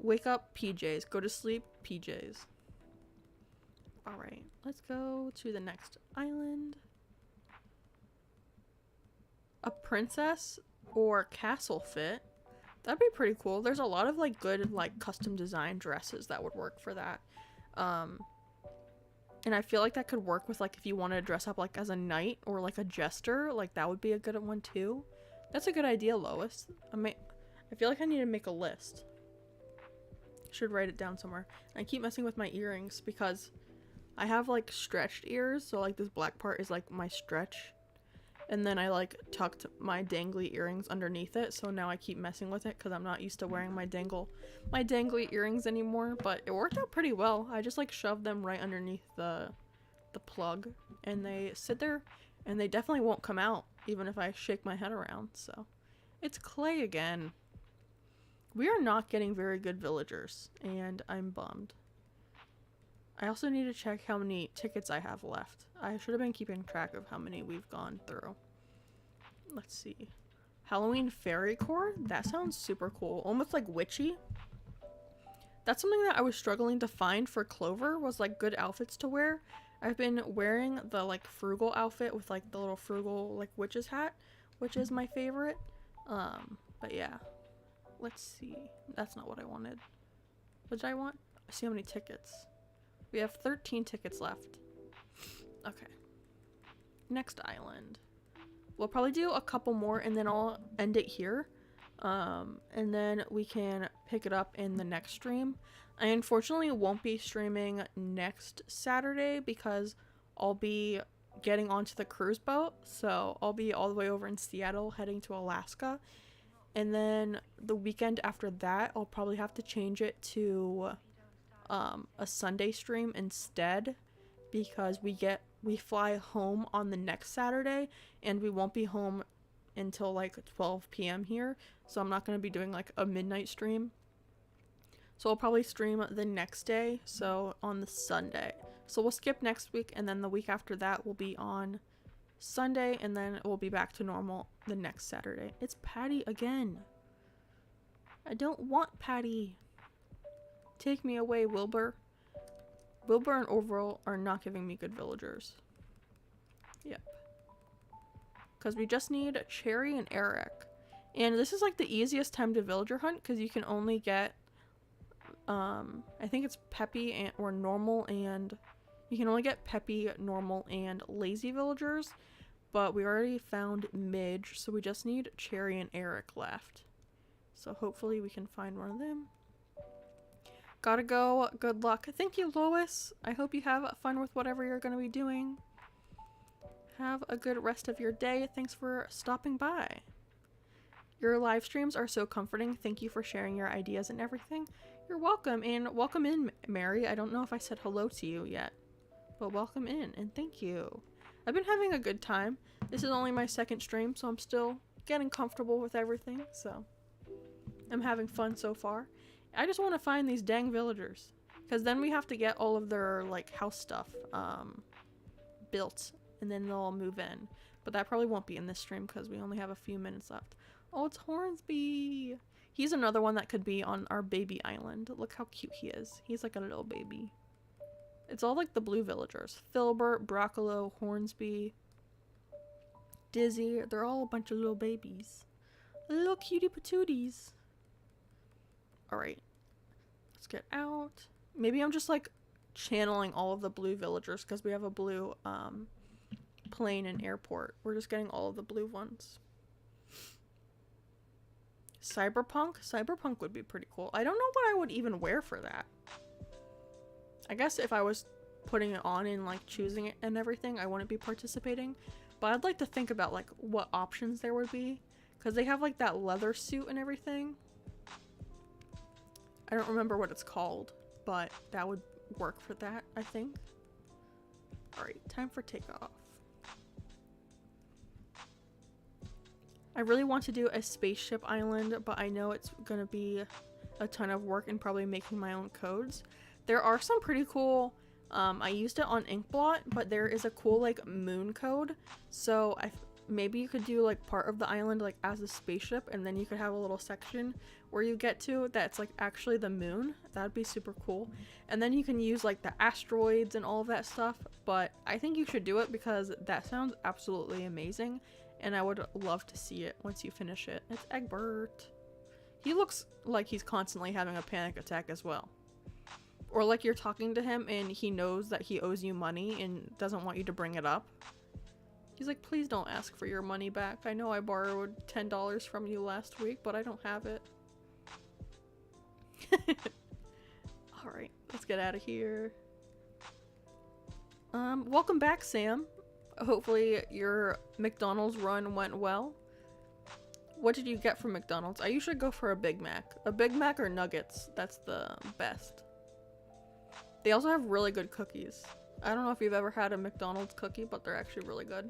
Wake up, PJs. Go to sleep, PJs. Alright, let's go to the next island. A princess or castle fit. That'd be pretty cool. There's a lot of like good like custom design dresses that would work for that. And I feel like that could work with like if you wanted to dress up like as a knight or like a jester, like that would be a good one too. That's a good idea, Lois. I feel like I need to make a list. Should write it down somewhere. And I keep messing with my earrings because I have like stretched ears, so like this black part is like my stretch. And then I like tucked my dangly earrings underneath it, so now I keep messing with it because I'm not used to wearing my dangly earrings anymore. But it worked out pretty well. I just like shoved them right underneath the plug, and they sit there, and they definitely won't come out even if I shake my head around. So it's Clay again. We are not getting very good villagers, and I'm bummed. I also need to check how many tickets I have left. I should have been keeping track of how many we've gone through. Let's see. Halloween Fairy Core? That sounds super cool. Almost like witchy. That's something that I was struggling to find for Clover, was like good outfits to wear. I've been wearing the like frugal outfit with like the little frugal like witch's hat, which is my favorite. But yeah. Let's see. That's not what I wanted. What did I want? I see how many tickets. We have 13 tickets left. Okay. Next island. We'll probably do a couple more and then I'll end it here. And then we can pick it up in the next stream. I unfortunately won't be streaming next Saturday because I'll be getting onto the cruise boat. So I'll be all the way over in Seattle heading to Alaska. And then the weekend after that, I'll probably have to change it to a Sunday stream instead, because we fly home on the next Saturday and we won't be home until like 12 p.m. here. So I'm not going to be doing like a midnight stream. So I'll probably stream the next day, so on the Sunday. So we'll skip next week, and then the week after that will be on Sunday, and then we'll be back to normal the next Saturday. It's Patty again. I don't want Patty. Take me away, Wilbur. Wilbur and Overall are not giving me good villagers. Yep. Because we just need Cherry and Eric. And this is like the easiest time to villager hunt, because you can only get I think it's peppy or normal, and you can only get peppy, normal, and lazy villagers, but we already found Midge, so we just need Cherry and Eric left. So hopefully we can find one of them. Gotta go. Good luck. Thank you, Lois. I hope you have fun with whatever you're going to be doing. Have a good rest of your day. Thanks for stopping by. Your live streams are so comforting. Thank you for sharing your ideas and everything. You're welcome, and welcome in, Mary. I don't know if I said hello to you yet, but welcome in, and thank you. I've been having a good time. This is only my second stream, so I'm still getting comfortable with everything, so I'm having fun so far. I just want to find these dang villagers, because then we have to get all of their, like, house stuff built, and then they'll move in. But that probably won't be in this stream, because we only have a few minutes left. Oh, it's Hornsby! He's another one that could be on our baby island. Look how cute he is. He's like a little baby. It's all like the blue villagers. Filbert, Broccolo, Hornsby, Dizzy. They're all a bunch of little babies. Little cutie patooties. Alright. Let's get out. Maybe I'm just like channeling all of the blue villagers because we have a blue plane and airport. We're just getting all of the blue ones. Cyberpunk would be pretty cool. I don't know what I would even wear for that. I guess if I was putting it on and like choosing it and everything, I wouldn't be participating. But I'd like to think about like what options there would be, because they have like that leather suit and everything. I don't remember what it's called, but that would work for that, I think. Alright, time for takeoff. I really want to do a spaceship island, but I know it's gonna be a ton of work and probably making my own codes. There are some pretty cool, I used it on Inkblot, but there is a cool like moon code. So maybe you could do like part of the island like as a spaceship, and then you could have a little section where you get to that's like actually the moon. That'd be super cool. And then you can use like the asteroids and all of that stuff, but I think you should do it because that sounds absolutely amazing. And I would love to see it once you finish it. It's Egbert. He looks like he's constantly having a panic attack as well. Or like you're talking to him and he knows that he owes you money and doesn't want you to bring it up. He's like, please don't ask for your money back. I know I borrowed $10 from you last week, but I don't have it. Alright, let's get out of here. Welcome back, Sam. Hopefully your McDonald's run went well. What did you get from McDonald's? I usually go for a Big Mac. A Big Mac or nuggets. That's the best. They also have really good cookies. I don't know if you've ever had a McDonald's cookie, but they're actually really good.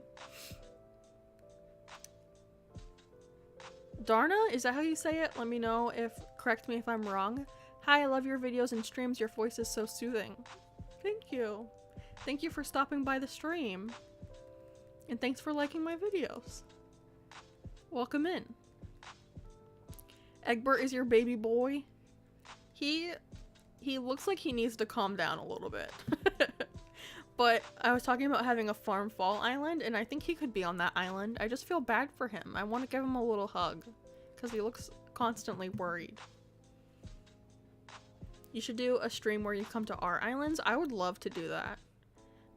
Darna, is that how you say it? Let me know correct me if I'm wrong. Hi, I love your videos and streams. Your voice is so soothing. Thank you. Thank you for stopping by the stream. And thanks for liking my videos. Welcome in. Egbert is your baby boy. He looks like he needs to calm down a little bit. But I was talking about having a farm fall island, and I think he could be on that island. I just feel bad for him. I want to give him a little hug because he looks constantly worried. You should do a stream where you come to our islands. I would love to do that.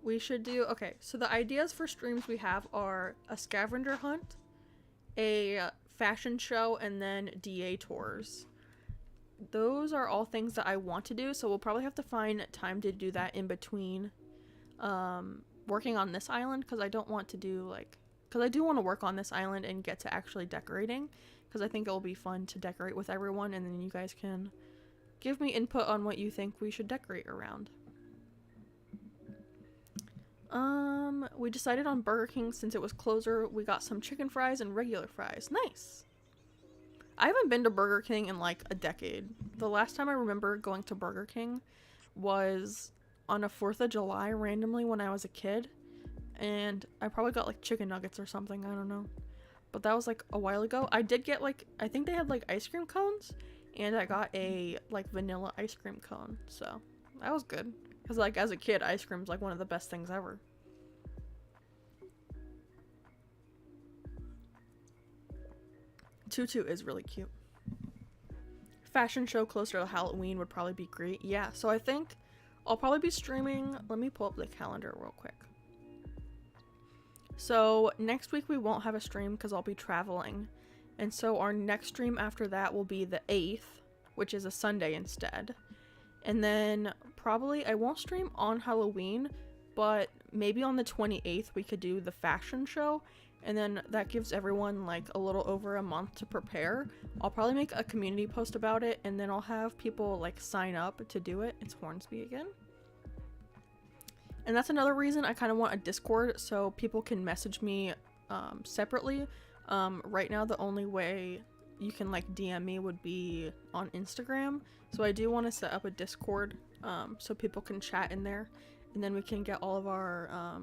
We should do, okay, so the ideas for streams we have are a scavenger hunt, a fashion show, and then DA tours. Those are all things that I want to do, so we'll probably have to find time to do that in between working on this island, because I don't want to do because I do want to work on this island and get to actually decorating, because I think it'll be fun to decorate with everyone, and then you guys can give me input on what you think we should decorate around. We decided on Burger King since it was closer. We got some chicken fries and regular fries. Nice. I haven't been to Burger King in like a decade. The last time I remember going to Burger King was on a 4th of July randomly when I was a kid. And I probably got like chicken nuggets or something. I don't know. But that was like a while ago. I did get like, I think they had like ice cream cones. And I got a like vanilla ice cream cone. So that was good. Because like as a kid, ice cream's like one of the best things ever. Tutu is really cute. Fashion show closer to Halloween would probably be great. Yeah, so I think I'll probably be streaming. Let me pull up the calendar real quick. So next week we won't have a stream because I'll be traveling. And so our next stream after that will be the 8th, which is a Sunday instead. And then probably I won't stream on Halloween, but maybe on the 28th we could do the fashion show. And then that gives everyone like a little over a month to prepare. I'll probably make a community post about it, and then I'll have people like sign up to do it. It's Hornsby again. And that's another reason I kind of want a Discord so people can message me separately. Right now the only way you can like DM me would be on Instagram. So I do want to set up a Discord so people can chat in there, and then we can get all of our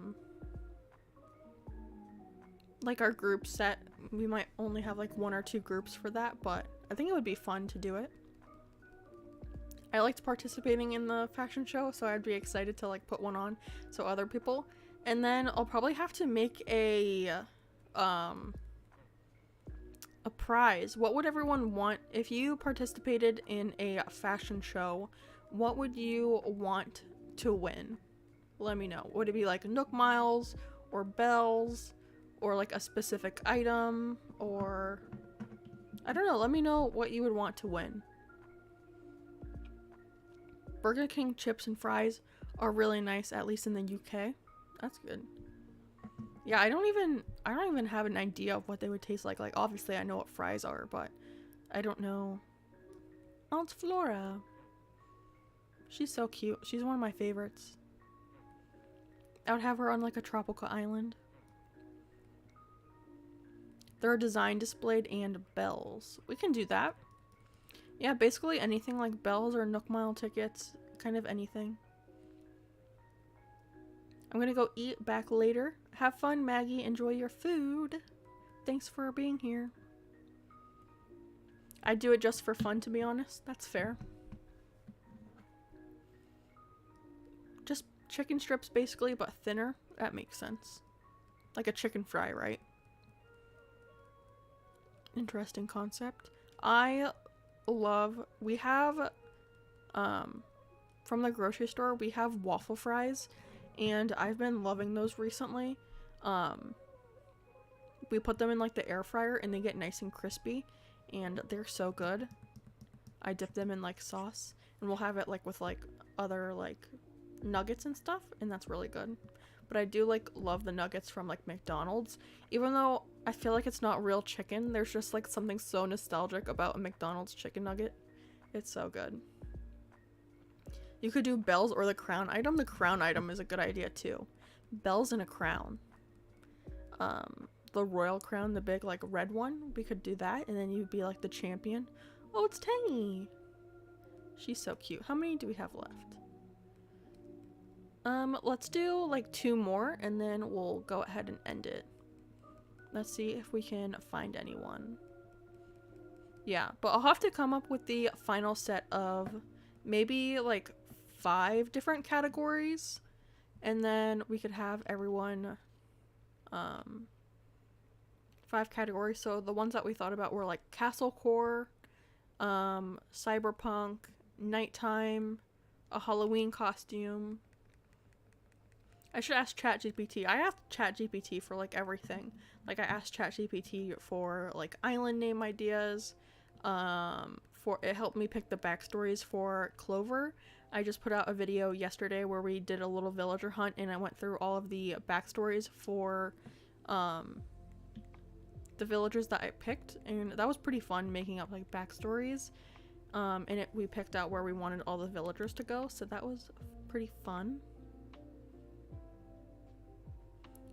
like our group set. We might only have like 1 or 2 groups for that, but I think it would be fun to do it. I liked participating in the fashion show, so I'd be excited to like put one on so other people. And then I'll probably have to make a prize. What would everyone want if you participated in a fashion show? What would you want to win? Let me know. Would it be like Nook Miles or bells? Or like a specific item, or I don't know. Let me know what you would want to win. Burger King chips and fries are really nice, at least in the UK. That's good. Yeah, I don't even have an idea of what they would taste like. Like obviously I know what fries are, but I don't know. Oh, it's Flora. She's so cute. She's one of my favorites. I would have her on like a tropical island. There are design displayed and bells. We can do that. Yeah, basically anything like bells or Nook Mile tickets. Kind of anything. I'm gonna go eat back later. Have fun, Maggie. Enjoy your food. Thanks for being here. I do it just for fun, to be honest. That's fair. Just chicken strips basically, but thinner. That makes sense. Like a chicken fry, right? Interesting concept. We have from the grocery store, we have waffle fries, and I've been loving those recently. We put them in like the air fryer and they get nice and crispy, and they're so good. I dip them in like sauce, and we'll have it like with like other like nuggets and stuff, and that's really good. But I do like love the nuggets from like McDonald's, even though I feel like it's not real chicken. There's just like something so nostalgic about a McDonald's chicken nugget. It's so good. You could do bells or the crown item. The crown item is a good idea too. Bells and a crown. The royal crown, the big like red one. We could do that, and then you'd be like the champion. Oh, it's Tangy. She's so cute. How many do we have left? Let's do like 2 more, and then we'll go ahead and end it. Let's see if we can find anyone. Yeah, but I'll have to come up with the final set of maybe like 5 different categories, and then we could have everyone 5 categories. So the ones that we thought about were like castle core, cyberpunk, nighttime, a Halloween costume. I should ask ChatGPT. I asked ChatGPT for like everything. Like I asked ChatGPT for like island name ideas. For it helped me pick the backstories for Clover. I just put out a video yesterday where we did a little villager hunt and I went through all of the backstories for the villagers that I picked, and that was pretty fun making up like backstories. And we picked out where we wanted all the villagers to go, so that was pretty fun.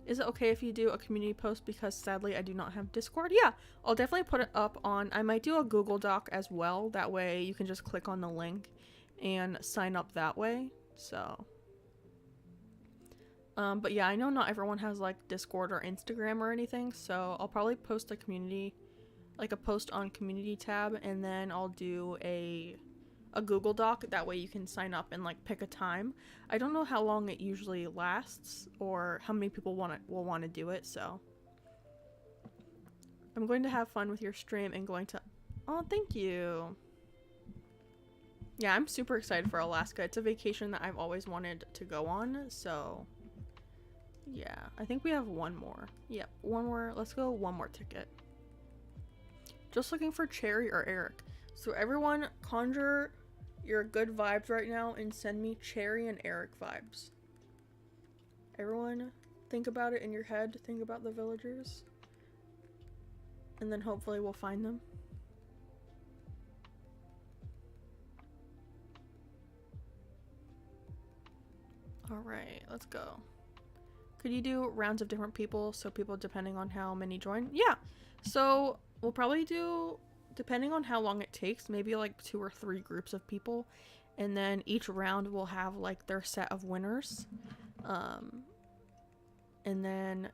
Is it okay if you do a community post because sadly I do not have Discord? Yeah, I'll definitely put it up on, I might do a Google Doc as well, that way you can just click on the link and sign up that way, so. But yeah, I know not everyone has like Discord or Instagram or anything, so I'll probably post a community, like a post on community tab, and then I'll do a Google Doc, that way you can sign up and like pick a time. I don't know how long it usually lasts or how many people will want to do it, so I'm going to have fun with your stream and going to, oh, thank you. Yeah, I'm super excited for Alaska. It's a vacation that I've always wanted to go on, so yeah, I think we have one more. Yep, one more. Let's go one more ticket. Just looking for Cherry or Eric. So everyone conjure your good vibes right now and send me Cherry and Eric vibes. Everyone think about it in your head. Think about the villagers. And then hopefully we'll find them. Alright, let's go. Could you do rounds of different people, so people depending on how many join? Yeah, so we'll probably do, depending on how long it takes, maybe like 2 or 3 groups of people, and then each round will have like their set of winners, and then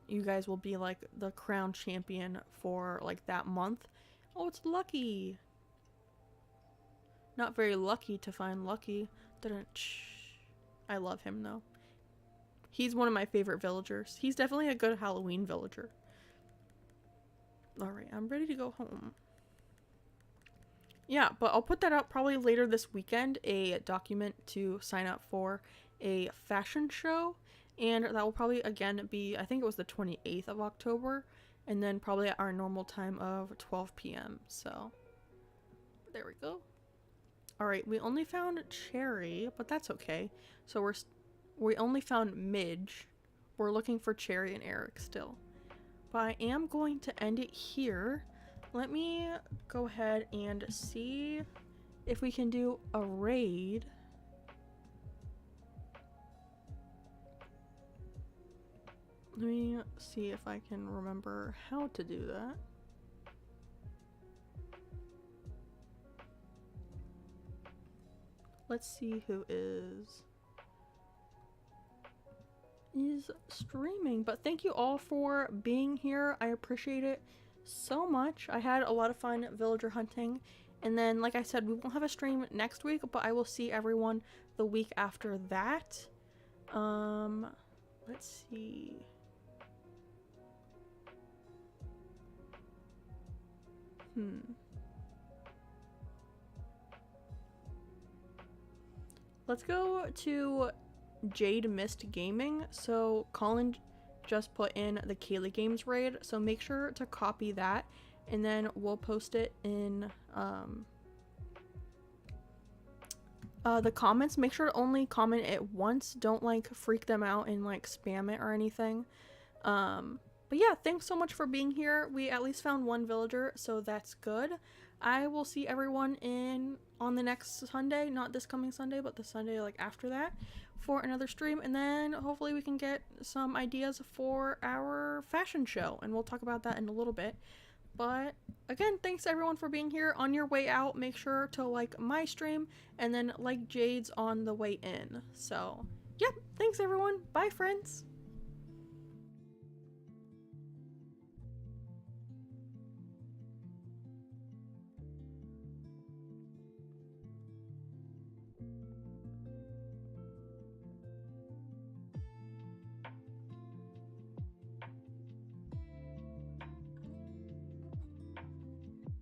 you guys will be like the crown champion for like that month. Oh, it's Lucky. Not very lucky to find Lucky. I love him though. He's one of my favorite villagers. He's definitely a good Halloween villager. Alright, I'm ready to go home. Yeah, but I'll put that up probably later this weekend, a document to sign up for a fashion show. And that will probably, again, be, I think it was the 28th of October. And then probably at our normal time of 12 p.m. So, there we go. Alright, we only found Cherry, but that's okay. So we only found Midge. We're looking for Cherry and Eric still. But I am going to end it here. Let me go ahead and see if we can do a raid. Let me see if I can remember how to do that. Let's see who is streaming. But thank you all for being here. I appreciate it so much. I had a lot of fun villager hunting. And then, like I said, we won't have a stream next week, but I will see everyone the week after that. Let's see. Let's go to Jade Mist Gaming. So Colin just put in the Kaylee Games raid, so make sure to copy that, and then we'll post it in the comments. Make sure to only comment it once. Don't like freak them out and like spam it or anything. But yeah, thanks so much for being here. We at least found one villager, so that's good. I will see everyone on the next Sunday, not this coming Sunday, but the Sunday like after that, for another stream, and then hopefully we can get some ideas for our fashion show, and we'll talk about that in a little bit. But again, thanks everyone for being here. On your way out, make sure to like my stream and then like Jade's on the way in. So yep, thanks everyone. Bye friends.